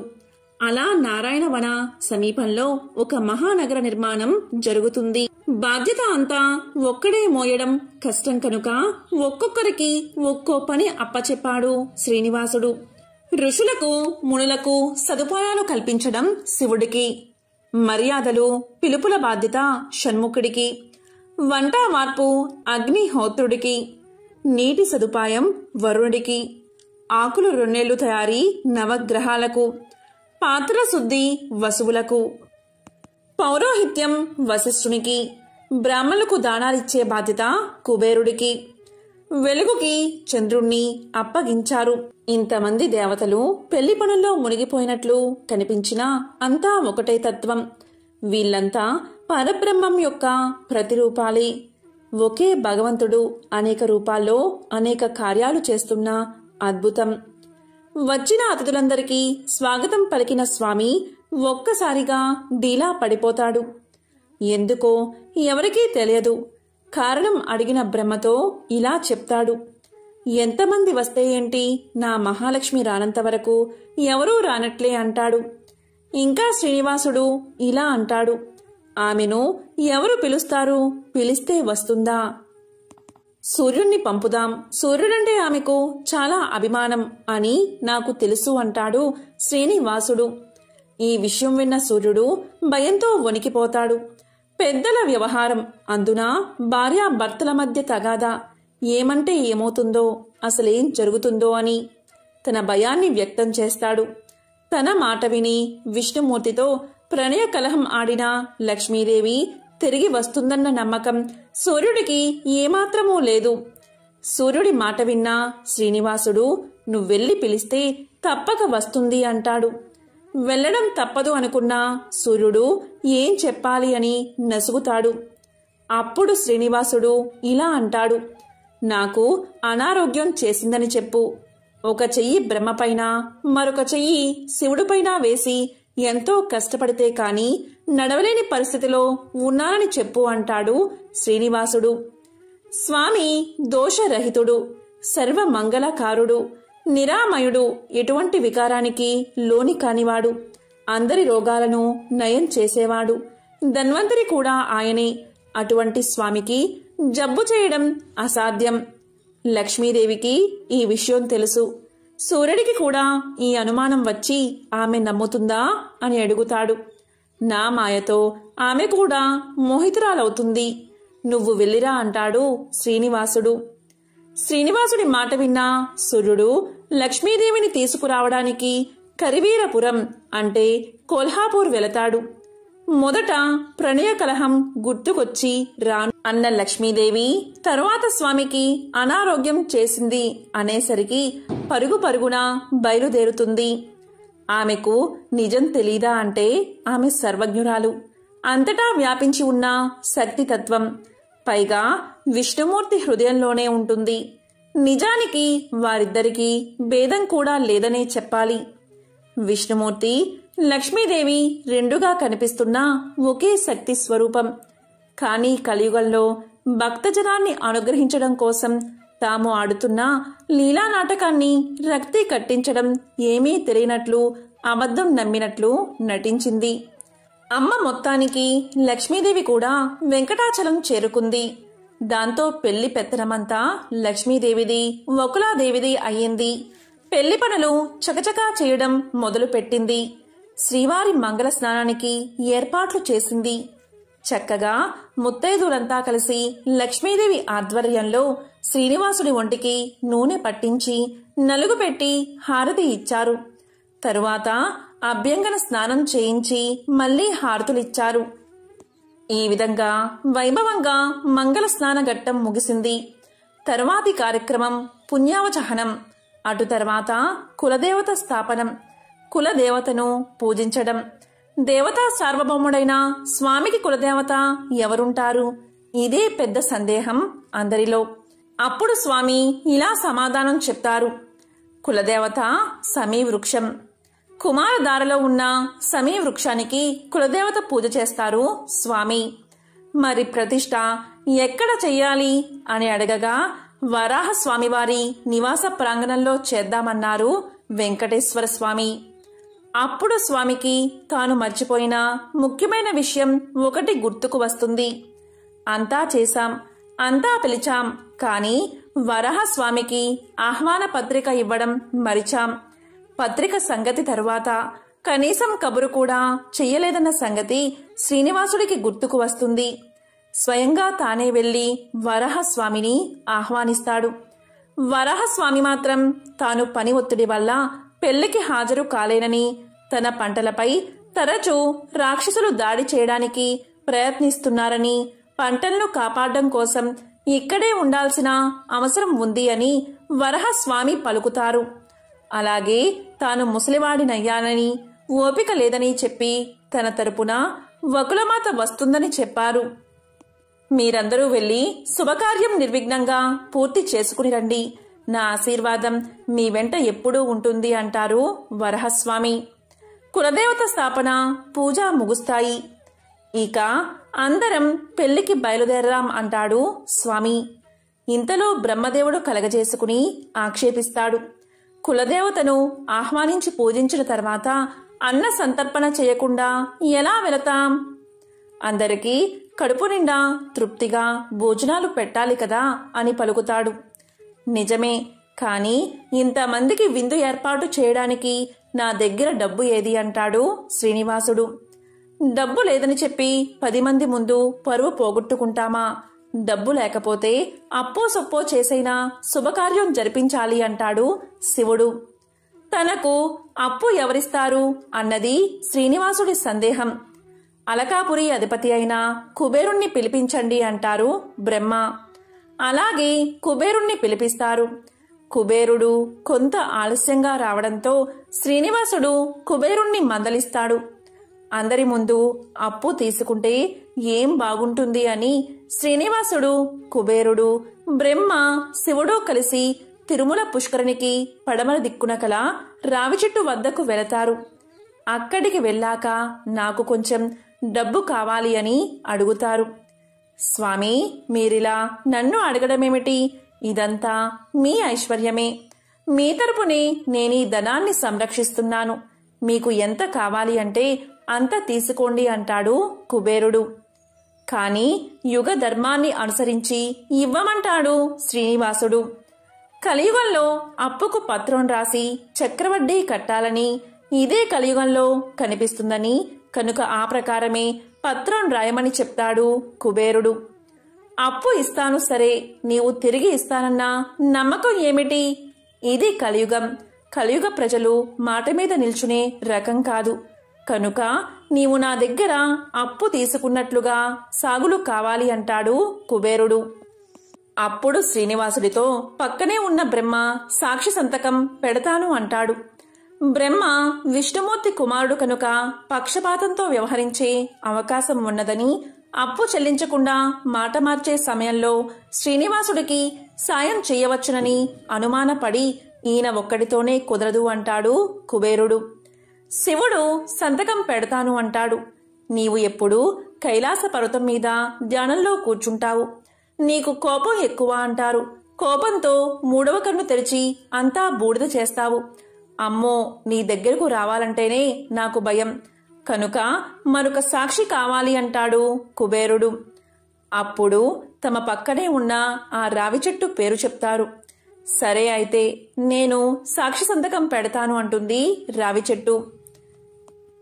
అలా నారాయణవన సమీపంలో ఒక మహానగర నిర్మాణం జరుగుతుంది. బాధ్యత అంతా ఒక్కడే మోయడం కష్టం కనుక ఒక్కొక్కరికి ఒక్కో పని అప్పచెప్పాడు శ్రీనివాసుడు. ఋషులకు, మునులకు సదుపాయాలు కల్పించడం శివుడికి, మర్యాదలు, పిలుపుల బాధ్యత షణ్ముఖుడికి, వంట వార్పు అగ్నిహోత్రుడికి, నీటి సదుపాయం వరుణుడికి, ఆకులు రొన్నెళ్లు తయారీ నవగ్రహాలకు, పాత్ర శుద్ధి వసువులకు, పౌరోహిత్యం వశిష్ఠునికి, బ్రాహ్మణులకు దానాలిచ్చే బాధ్యత కుబేరుడికి, వెలుగుకి చంద్రుణ్ణి అప్పగించారు. ఇంతమంది దేవతలు పెళ్లి పనుల్లో మునిగిపోయినట్లు కనిపించినా అంతా ఒకటే తత్వం. వీళ్లంతా పరబ్రహ్మం యొక్క ప్రతిరూపాలే. ఒకే భగవంతుడు అనేక రూపాల్లో అనేక కార్యాలు చేస్తున్న అద్భుతం. వచ్చిన అతిథులందరికీ స్వాగతం పలికిన స్వామి ఒక్కసారిగా డీలా పడిపోతాడు. ఎందుకో ఎవరికీ తెలియదు. కారణం అడిగిన బ్రహ్మతో ఇలా చెప్తాడు. ఎంతమంది వస్తే ఏంటి, నా మహాలక్ష్మి రానంత వరకు ఎవరూ రానట్లే అంటాడు. ఇంకా శ్రీనివాసుడు ఇలా అంటాడు. ఆమెను ఎవరు పిలుస్తారు, పిలిస్తే వస్తుందా? సూర్యుణ్ణి పంపుదాం, సూర్యుడంటే ఆమెకు చాలా అభిమానం అని నాకు తెలుసు అంటాడు శ్రీనివాసుడు. ఈ విషయం విన్న సూర్యుడు భయంతో వణికిపోతాడు. పెద్దల వ్యవహారం, అందున భార్యాభర్తల మధ్య తగాదా, ఏమంటే ఏమవుతుందో, అసలేం జరుగుతుందో అని తన భయాన్ని వ్యక్తం చేస్తాడు. తన మాట విని విష్ణుమూర్తితో ప్రణయ కలహం ఆడిన లక్ష్మీదేవి తిరిగి వస్తుందన్న నమ్మకం సూర్యుడికి ఏమాత్రమూ లేదు. సూర్యుడి మాట విన్నా శ్రీనివాసుడు నువ్వెళ్ళి పిలిస్తే తప్పక వస్తుంది అంటాడు. వెళ్లడం తప్పదు అనుకున్నా సూర్యుడు ఏం చెప్పాలి అని నసుగుతాడు. అప్పుడు శ్రీనివాసుడు ఇలా అంటాడు. నాకు అనారోగ్యం చేసిందని చెప్పు. ఒక చెయ్యి బ్రహ్మపైన, మరొక చెయ్యి శివుడిపైన వేసి ఎంతో కష్టపడితే కాని నడవలేని పరిస్థితిలో ఉన్నానని చెప్పు అంటాడు శ్రీనివాసుడు. స్వామి దోషరహితుడు, సర్వమంగళకారుడు, నిరామయుడు, ఎటువంటి వికారానికి లోని కానివాడు, అందరి రోగాలను నయం చేసేవాడు. ధన్వంతరి కూడా ఆయనే. అటువంటి స్వామికి జబ్బు చేయడం అసాధ్యం. లక్ష్మీదేవికి ఈ విషయం తెలుసు. సూర్యుడికి కూడా ఈ అనుమానం వచ్చి ఆమె నమ్ముతుందా అని అడుగుతాడు. నా మాయతో ఆమె కూడా మోహితురాలవుతుంది. నువ్వు వెళ్ళిరా అంటాడు శ్రీనివాసుడు. శ్రీనివాసుడి మాట విన్న సూర్యుడు లక్ష్మీదేవిని తీసుకురావడానికి కరివీరపురం అంటే కొల్హాపూర్ వెళతాడు. మొదట ప్రణయ కలహం గుర్తుకొచ్చి రాను అన్న లక్ష్మీదేవి తరువాత స్వామికి అనారోగ్యం చేసింది అనేసరికి పరుగు పరుగున బయలుదేరుతుంది. ఆమెకు నిజం తెలీదా అంటే ఆమె సర్వజ్ఞురాలు, అంతటా వ్యాపించి ఉన్న శక్తితత్వం. పైగా విష్ణుమూర్తి హృదయంలోనే ఉంటుంది. నిజానికి వారిద్దరికీ భేదం కూడా లేదనే చెప్పాలి. విష్ణుమూర్తి, లక్ష్మీదేవి రెండుగా కనిపిస్తున్న ఒకే శక్తి స్వరూపం. కానీ కలియుగంలో భక్తజనాన్ని అనుగ్రహించడం కోసం తాము ఆడుతున్న లీలా నాటకాన్ని రక్తి కట్టించడం ఏమీ తెలియనట్లు అబద్ధం నమ్మినట్లు నటించింది. అమ్మ మొత్తానికి లక్ష్మీదేవి కూడా వెంకటాచలం చేరుకుంది. దాంతో పెళ్లి పెత్తనమంతా లక్ష్మీదేవిది, వకులాదేవిది అయ్యింది. పెళ్లి పనులు చకచకా చేయడం మొదలుపెట్టింది. శ్రీవారి మంగళ స్నానానికి ఏర్పాట్లు చేసింది. చక్కగా ముత్తైదులంతా కలిసి లక్ష్మీదేవి ఆధ్వర్యంలో శ్రీనివాసుడి ఒంటికి నూనె పట్టించి నలుగు పెట్టి హారతి ఇచ్చారు. తరువాత అభ్యంగన స్నానం చేయించి మళ్లీ హారతులిచ్చారు. ఈ విధంగా వైభవంగా మంగళ స్నాన ఘట్టం ముగిసింది. తరువాతి కార్యక్రమం పుణ్యావచహనం. అటు తర్వాత కులదేవత స్థాపనం. కులదేవతను పూజించడం. దేవతా సార్వభౌముడైన స్వామికి కులదేవత ఎవరుంటారు? ఇదే పెద్ద సందేహం అందరిలో. అప్పుడు స్వామి ఇలా సమాధానం చెప్తారు. కులదేవత సమీ వృక్షం. కుమారధారలో ఉన్న సమీ వృక్షానికి కులదేవత పూజ చేస్తారు స్వామి. మరి ప్రతిష్ఠ ఎక్కడ చెయ్యాలి అని అడగగా వరాహ స్వామివారి నివాస ప్రాంగణంలో చేద్దామన్నారు వెంకటేశ్వర స్వామి. అప్పుడు స్వామికి తాను మర్చిపోయిన ముఖ్యమైన విషయం ఒకటి గుర్తుకు వస్తుంది. అంతా చేశాం, అంతా పిలిచాం, కాని వరాహ స్వామికి ఆహ్వాన పత్రిక ఇవ్వడం మరిచాం. పత్రిక సంగతి తరువాత కనీసం కబురు కూడా చెయ్యలేదన్న సంగతి శ్రీనివాసుడికి గుర్తుకు వస్తుంది. స్వయంగా తానే వెళ్లి వరాహస్వామిని ఆహ్వానిస్తాడు. వరాహస్వామి మాత్రం తాను పని ఒత్తిడి వల్ల పెళ్లికి హాజరు కాలేనని, తన పంటలపై తరచూ రాక్షసులు దాడి చేయడానికి ప్రయత్నిస్తున్నారని, పంటలను కాపాడడం కోసం ఇక్కడే ఉండాల్సిన అవసరం ఉంది అని వరాహస్వామి పలుకుతారు. అలాగే తాను ముసలివాడినయ్యానని, ఓపిక లేదని చెప్పి తన తరపున వకులమాత వస్తుందని చెప్పారు. మీరందరూ వెళ్లి శుభకార్యం నిర్విఘ్నంగా పూర్తి చేసుకుని రండి. నా ఆశీర్వాదం మీ వెంట ఎప్పుడూ ఉంటుంది అంటారు వరాహస్వామి. కులదేవత స్థాపన, పూజ ముగుస్తాయి. ఇక అందరం పెళ్లికి బయలుదేరరాం అంటాడు స్వామి. ఇంతలో బ్రహ్మదేవుడు కలగజేసుకుని ఆక్షేపిస్తాడు. కులదేవతను ఆహ్వానించి పూజించిన తర్వాత అన్న సంతర్పణ చేయకుండా ఎలా వెళతాం? అందరికీ కడుపు నిండా తృప్తిగా భోజనాలు పెట్టాలి కదా అని పలుకుతాడు. నిజమే, కాని ఇంతమందికి విందు ఏర్పాటు చేయడానికి నా దగ్గర డబ్బు ఏది అంటాడు శ్రీనివాసుడు. డబ్బు లేదని చెప్పి 10 మంది ముందు పరువు పోగొట్టుకుంటామా? డబ్బు లేకపోతే అప్పో సొప్పో చేసైనా శుభకార్యం జరిపించాలి అంటాడు శివుడు. తనకు అప్పు ఎవరిస్తారు అన్నది శ్రీనివాసుడి సందేహం. అలకాపురి అధిపతి అయిన కుబేరుణ్ణి పిలిపించండి అంటారు బ్రహ్మ. అలాగే కుబేరుణ్ణి పిలిపిస్తారు. కుబేరుడు కొంత ఆలస్యంగా రావడంతో శ్రీనివాసుడు కుబేరుణ్ణి మందలిస్తాడు. అందరి ముందు అప్పు తీసుకుంటే ఏం బాగుంటుంది అని శ్రీనివాసుడు, కుబేరుడు, బ్రహ్మ, శివుడు కలిసి తిరుమల పుష్కరిణికి పడమర దిక్కున కల రావి చెట్టు వద్దకు వెళతారు. అక్కడికి వెళ్ళాక నాకు కొంచెం డబ్బు కావాలి అని అడుగుతారు. స్వామి, మీరిలా నన్ను అడగడమేమిటి? ఇదంతా మీ ఐశ్వర్యమే. మీ తరపునే నేనీ ధనాన్ని సంరక్షిస్తున్నాను. మీకు ఎంత కావాలి అంటే అంత తీసుకోండి అంటాడు కుబేరుడు. కాని యుగ ధర్మాన్ని అనుసరించి ఇవ్వమంటాడు శ్రీనివాసుడు. కలియుగంలో అప్పుకు పత్రం రాసి చక్రవడ్డీ కట్టాలని ఇదే కలియుగంలో కనిపిస్తుందని, కనుక ఆ ప్రకారమే పత్రం రాయమని చెప్తాడు కుబేరుడు. అప్పు ఇస్తాను సరే, నీవు తిరిగి ఇస్తానన్నా నమ్మకం ఏమిటి? ఇది కలియుగం. కలియుగ ప్రజలు మాట మీద నిల్చునే రకం కాదు. కనుక నీవు నా దగ్గర అప్పు తీసుకున్నట్లుగా సాగులు కావాలి అంటాడు కుబేరుడు. అప్పుడు శ్రీనివాసుడితో పక్కనే ఉన్న బ్రహ్మ సాక్షి సంతకం పెడతాను అంటాడు. బ్రహ్మ విష్ణుమూర్తి కుమారుడు కనుక పక్షపాతంతో వ్యవహరించే అవకాశం ఉన్నదని, అప్పు చెల్లించకుండా మాట మార్చే సమయంలో శ్రీనివాసుడికి సాయం చేయవచ్చునని అనుమానపడి ఈయన ఒక్కడితోనే కుదరదు అంటాడు కుబేరుడు. శివుడు సంతకం పెడతాను అంటాడు. నీవు ఎప్పుడూ కైలాస పర్వతం మీద ధ్యానంలో కూర్చుంటావు. నీకు కోపం ఎక్కువ అంటారు. కోపంతో మూడవ కన్ను తెరిచి అంతా బూడిద చేస్తావు. అమ్మో, నీ దగ్గరకు రావాలంటేనే నాకు భయం. కనుక మరొక సాక్షి కావాలి అంటాడు కుబేరుడు. అప్పుడు తమ పక్కనే ఉన్న ఆ రావి చెట్టు పేరు చెప్తారు. సరే అయితే నేను సాక్షి సంతకం పెడతాను అంటుంది రావి చెట్టు.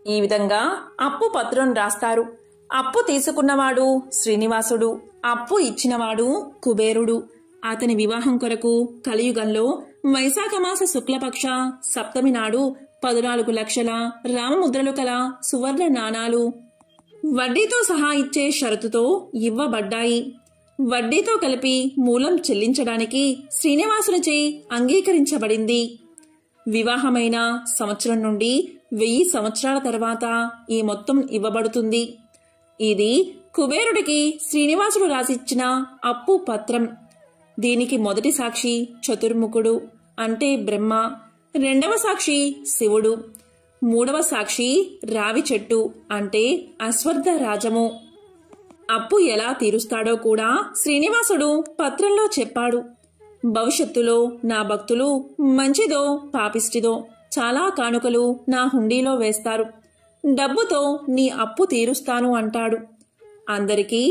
ఈ విధంగా అప్పు పత్రం రాస్తారు. అప్పు తీసుకున్నవాడు శ్రీనివాసుడు, అప్పు ఇచ్చినవాడు కుబేరుడు. అతని వివాహం కొరకు కలియుగంలో వైశాఖమాస శుక్లపక్ష సప్తమి నాడు 14 లక్షల రామముద్రలు కల సువర్ణ నాణాలు వడ్డీతో సహా ఇచ్చే షరతుతో ఇవ్వబడ్డాయి. వడ్డీతో కలిపి మూలం చెల్లించడానికి శ్రీనివాసునిచే అంగీకరించబడింది. వివాహమైన సంవత్సరం నుండి 1000 సంవత్సరాల తర్వాత ఈ మొత్తం ఇవ్వబడుతుంది. ఇది కుబేరుడికి శ్రీనివాసుడు రాసిచ్చిన అప్పు పత్రం. దీనికి మొదటి సాక్షి చతుర్ముఖుడు అంటే బ్రహ్మ, రెండవ సాక్షి శివుడు, మూడవ సాక్షి రావి చెట్టు అంటే అశ్వత్థ రాజము. అప్పు ఎలా తీరుస్తాడో కూడా శ్రీనివాసుడు పత్రంలో చెప్పాడు. భవిష్యత్తులో నా భక్తులు మంచిదో పాపిష్టిదో చాలా కానుకలు నా హుండీలో వేస్తారు. డబ్బుతో నీ అప్పు తీరుస్తాను అంటాడు. అందరికీ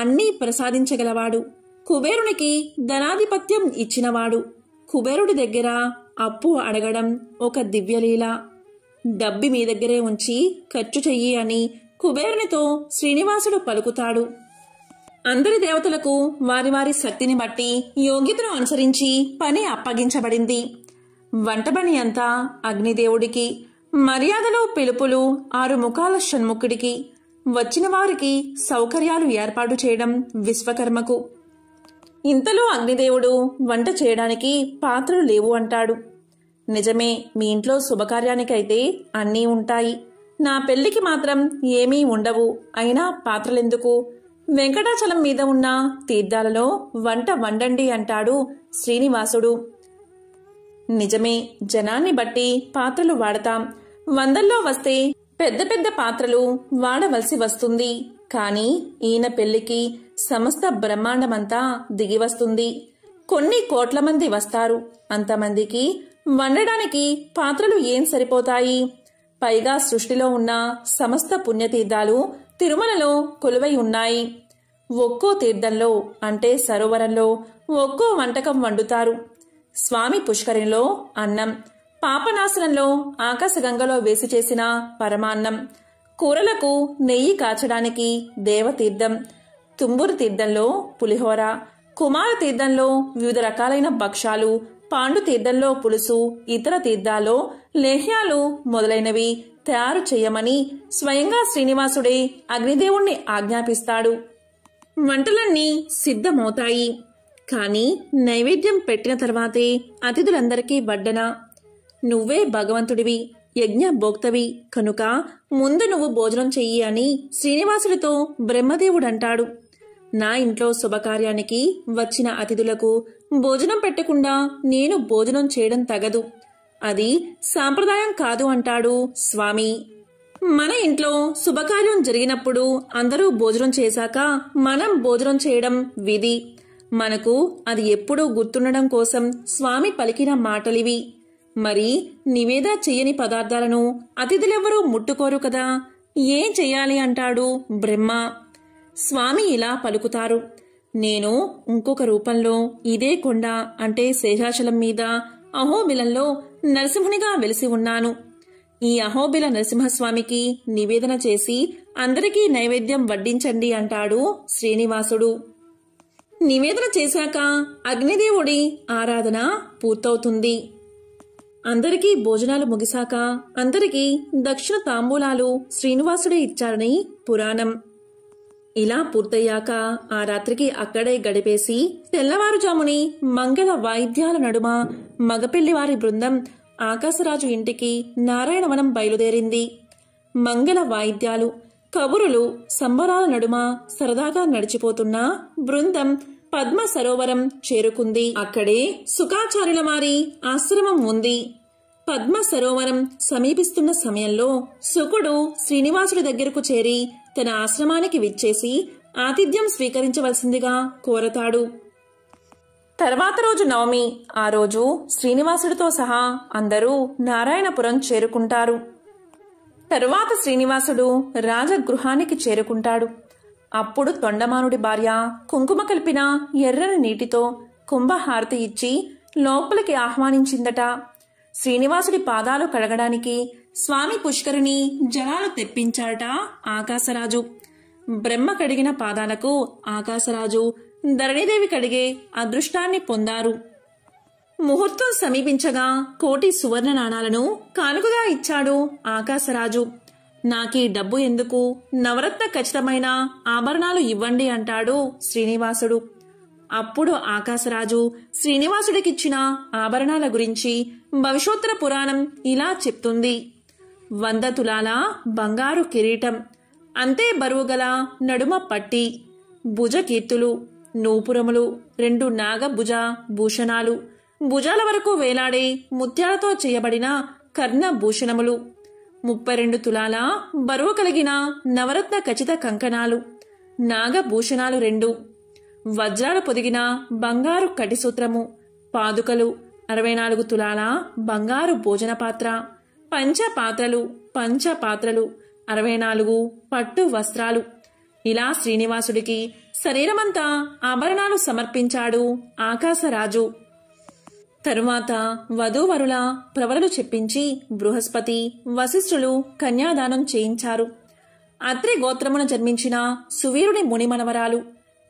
అన్నీ ప్రసాదించగలవాడు. కుబేరునికి ధనాధిపత్యం ఇచ్చినవాడు. కుబేరుడి దగ్గర అప్పు అడగడం ఒక దివ్యలీల. డబ్బి మీ దగ్గరే ఉంచి ఖర్చు చెయ్యి అని కుబేరునితో శ్రీనివాసుడు పలుకుతాడు. అందరి దేవతలకు వారి వారి శక్తిని బట్టి యోగ్యతను అనుసరించి పని అప్పగించబడింది. వంటబని అంతా అగ్నిదేవుడికి, మర్యాదలు పిలుపులు 6 ముఖాల షణ్ముఖుడికి, వచ్చిన వారికి సౌకర్యాలు ఏర్పాటు చేయడం విశ్వకర్మకు. ఇంతలో అగ్నిదేవుడు వంట చేయడానికి పాత్రలు లేవు అంటాడు. నిజమే, మీ ఇంట్లో శుభకార్యానికైతే అన్నీ ఉంటాయి. నా పెళ్లికి మాత్రం ఏమీ ఉండవు. అయినా పాత్రలెందుకు? వెంకటాచలం మీద ఉన్న తీర్థాలలో వంట వండండి అంటాడు శ్రీనివాసుడు. నిజమే, జనాన్ని బట్టి పాత్రలు వాడతాం. 100లో వస్తే పెద్ద పెద్ద పాత్రలు వాడవలసి వస్తుంది. కాని ఈయన పెళ్లికి సమస్త బ్రహ్మాండమంతా దిగివస్తుంది. కొన్ని కోట్ల మంది వస్తారు. అంతమందికి వండడానికి పాత్రలు ఏం సరిపోతాయి? పైగా సృష్టిలో ఉన్న సమస్త పుణ్యతీర్థాలు తిరుమలలో కొలువై ఉన్నాయి. ఒక్కో తీర్థంలో అంటే సరోవరంలో ఒక్కో వంటకం వండుతారు. స్వామి పుష్కరిణిలో అన్నం, పాపనాశనంలో ఆకాశగంగలో వేసి చేసిన పరమాన్నం, కూరలకు నెయ్యి కాచడానికి దేవతీర్థం, తుంబురు తీర్థంలో పులిహోర, కుమార తీర్థంలో వివిధ రకాలైన భక్ష్యాలు, పాండు తీర్థంలో పులుసు, ఇతర తీర్థాల్లో లేహ్యాలు మొదలైనవి తయారు చేయమని స్వయంగా శ్రీనివాసుడే అగ్నిదేవుణ్ణి ఆజ్ఞాపిస్తాడు. వంటలన్నీ సిద్ధమవుతాయి. కాని నైవేద్యం పెట్టిన తర్వాతే అతిథులందరికీ వడ్డన. నువ్వే భగవంతుడివి, యజ్ఞ భోక్తవి కనుక ముందు నువ్వు భోజనం చెయ్యి అని శ్రీనివాసుడితో బ్రహ్మదేవుడంటాడు. నా ఇంట్లో శుభకార్యానికి వచ్చిన అతిథులకు భోజనం పెట్టకుండా నేను భోజనం చేయడం తగదు. అది సాంప్రదాయం కాదు అంటాడు స్వామి. మన ఇంట్లో శుభకార్యం జరిగినప్పుడు అందరూ భోజనం చేశాక మనం భోజనం చేయడం విధి. మనకు అది ఎప్పుడూ గుర్తుండడం కోసం స్వామి పలికిన మాటలివి. మరి నివేద చెయ్యని పదార్థాలను అతిథులెవ్వరూ ముట్టుకోరు కదా, ఏం చెయ్యాలి అంటాడు బ్రహ్మ. స్వామి ఇలా పలుకుతారు. నేను ఇంకొక రూపంలో ఇదే కొండ అంటే శేషాచలం మీద అహోబిలంలో నరసింహునిగా వెలిసి ఉన్నాను. ఈ అహోబిల నరసింహస్వామికి నివేదన చేసి అందరికీ నైవేద్యం వడ్డించండి అంటాడు శ్రీనివాసుడు. నివేదన చేశాక అగ్నిదేవుడి ఆరాధన పూర్తవుతుంది. అందరికీ భోజనాలు ముగిశాక అందరికీ దక్షిణ తాంబూలాలు శ్రీనివాసుడే ఇచ్చారని పురాణం. ఇలా పూర్తయ్యాక ఆ రాత్రికి అక్కడే గడిపేసి తెల్లవారుజాముని మంగళ వాయిద్యాల నడుమ మగపెళ్లివారి బృందం ఆకాశరాజు ఇంటికి నారాయణవనం బయలుదేరింది. మంగళ వాయిద్యాలు, కబురులు, సంబరాల నడుమ సరదాగా నడిచిపోతున్న బృందం పద్మ సరోవరం చేరుకుంది. అక్కడే సుఖాచార్యుల వారి ఆశ్రమం ఉంది. పద్మ సరోవరం సమీపిస్తున్న సమయంలో శుకుడు శ్రీనివాసుడి దగ్గరకు చేరి తన ఆశ్రమానికి విచ్చేసి ఆతిథ్యం స్వీకరించవలసిందిగా కోరతాడు. తర్వాత రోజు నవమి. ఆ రోజు శ్రీనివాసుడితో సహా అందరూ నారాయణపురం చేరుకుంటారు. తరువాత శ్రీనివాసుడు రాజగృహానికి చేరుకుంటాడు. అప్పుడు తొండమానుడి భార్య కుంకుమ కలిపిన ఎర్రని నీటితో కుంభహారతి ఇచ్చి లోపలికి ఆహ్వానించిందట. శ్రీనివాసుడి పాదాలు కడగడానికి స్వామి పుష్కరిణి జలాలు తెప్పించాట ఆకాశరాజు. బ్రహ్మ కడిగిన పాదాలకు ఆకాశరాజు, ధరణీదేవి కడిగే అదృష్టాన్ని పొందారు. ముహూర్తం సమీపించగా 1,000,000 సువర్ణ నాణాలను కానుకగా ఇచ్చాడు ఆకాశరాజు. నాకీ డబ్బు ఎందుకు, నవరత్న ఖచ్చితమైన ఆభరణాలు ఇవ్వండి అంటాడు శ్రీనివాసుడు. అప్పుడు ఆకాశరాజు శ్రీనివాసుడికిచ్చిన ఆభరణాల గురించి భవిష్యోత్తర పురాణం ఇలా చెప్తుంది. 100 తులాల బంగారు కిరీటం, అంతే బరువుగల నడుమ పట్టి, భుజకీర్తులు, నూపురములు, 2 నాగభుజ భూషణాలు, భుజాల వరకు వేలాడే ముత్యాలతో చేయబడిన కర్ణభూషణములు, 32 తులాల బరువు కలిగిన నవరత్న ఖచ్చిత కంకణాలు, నాగభూషణాలు 2, వజ్రాలు పొదిగిన బంగారు కటిసూత్రము, పాదుకలు, 64 తులాల బంగారు భోజన పాత్ర, పంచపాత్రలు 64 పట్టు వస్త్రాలు. ఇలా శ్రీనివాసుడికి శరీరమంతా ఆభరణాలు సమర్పించాడు ఆకాశరాజు. తరువాత వధూవరుల ప్రవరలు చెప్పించి బృహస్పతి, వశిష్ఠులు కన్యాదానం చేయించారు. అత్రి గోత్రమున జన్మించిన సువీరుని ముని మనవరాలు,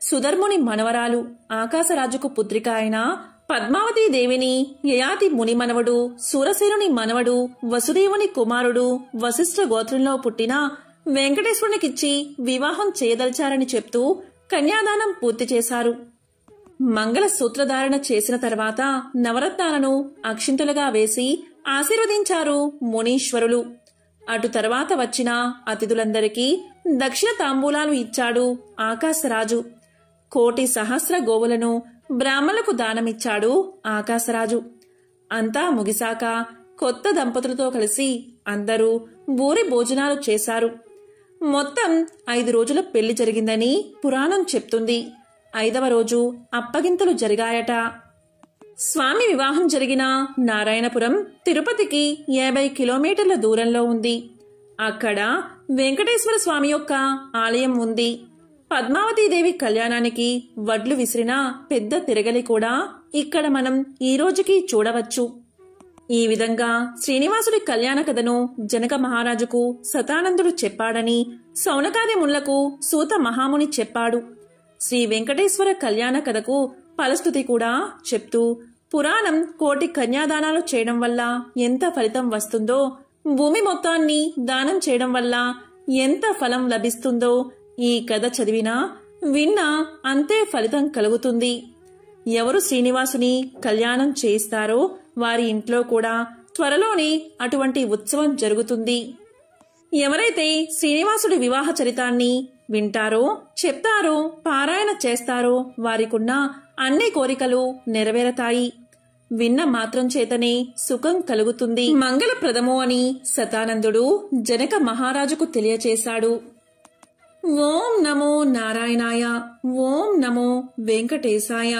సుధర్ముని మనవరాలు, ఆకాశరాజుకు పుత్రిక అయిన పద్మావతీ దేవిని యయాతి ముని మనవడు, సూరసేనుని మనవడు, వసుదేవుని కుమారుడు, వశిష్ఠ గోత్రంలో పుట్టిన వెంకటేశ్వరునికిచ్చి వివాహం చేయదలిచారని చెప్తూ కన్యాదానం పూర్తి చేశారు. మంగళ సూత్రధారణ చేసిన తర్వాత నవరత్నాలను అక్షింతలుగా వేసి ఆశీర్వదించారు మునీశ్వరులు. అటు తర్వాత వచ్చిన అతిథులందరికీ దక్షిణ తాంబూలాలు ఇచ్చాడు ఆకాశరాజు. 1,000,000 సహస్ర గోవులను బ్రాహ్మణులకు దానమిచ్చాడు ఆకాశరాజు. అంతా ముగిశాక కొత్త దంపతులతో కలిసి అందరూ బూరి భోజనాలు చేశారు. మొత్తం 5 రోజుల పెళ్లి జరిగిందని పురాణం చెప్తుంది. 5వ రోజు అప్పగింతలు జరిగాయట. స్వామి వివాహం జరిగిన నారాయణపురం తిరుపతికి 50 కిలోమీటర్ల దూరంలో ఉంది. అక్కడ వెంకటేశ్వర స్వామి యొక్క ఆలయం ఉంది. పద్మావతీదేవి కళ్యాణానికి వడ్లు విసిరిన పెద్ద తిరగలి కూడా ఇక్కడ మనం ఈ రోజుకి చూడవచ్చు. ఈ విధంగా శ్రీనివాసుడి కళ్యాణ కథను జనక మహారాజుకు శతానందుడు చెప్పాడని సౌనకాది మునులకు సూత మహాముని చెప్పాడు. శ్రీ వెంకటేశ్వర కళ్యాణ కథకు ఫలశ్రుతి కూడా చెప్తూ పురాణం 1,000,000 కన్యాదానాలు చేయడం వల్ల ఎంత ఫలితం వస్తుందో, భూమి మొత్తాన్ని దానం చేయడం వల్ల ఎంత ఫలం లభిస్తుందో ఈ కథ చదివినా విన్నా అంతే ఫలితం కలుగుతుంది. ఎవరు శ్రీనివాసుని కళ్యాణం చేయిస్తారో వారి ఇంట్లో కూడా త్వరలోనే అటువంటి ఉత్సవం జరుగుతుంది. ఎవరైతే శ్రీనివాసుడి వివాహ చరితాన్ని వింటారో, చెప్తారో, పారాయణ చేస్తారో వారికున్న అన్ని కోరికలు నెరవేరతాయి. విన్న మాత్రం చేతనే సుఖం కలుగుతుంది, మంగళప్రదము అని శతానందుడు జనక మహారాజుకు తెలియచేశాడు. ఓం నమో నారాయణాయ, ఓం నమో వెంకటేశాయ.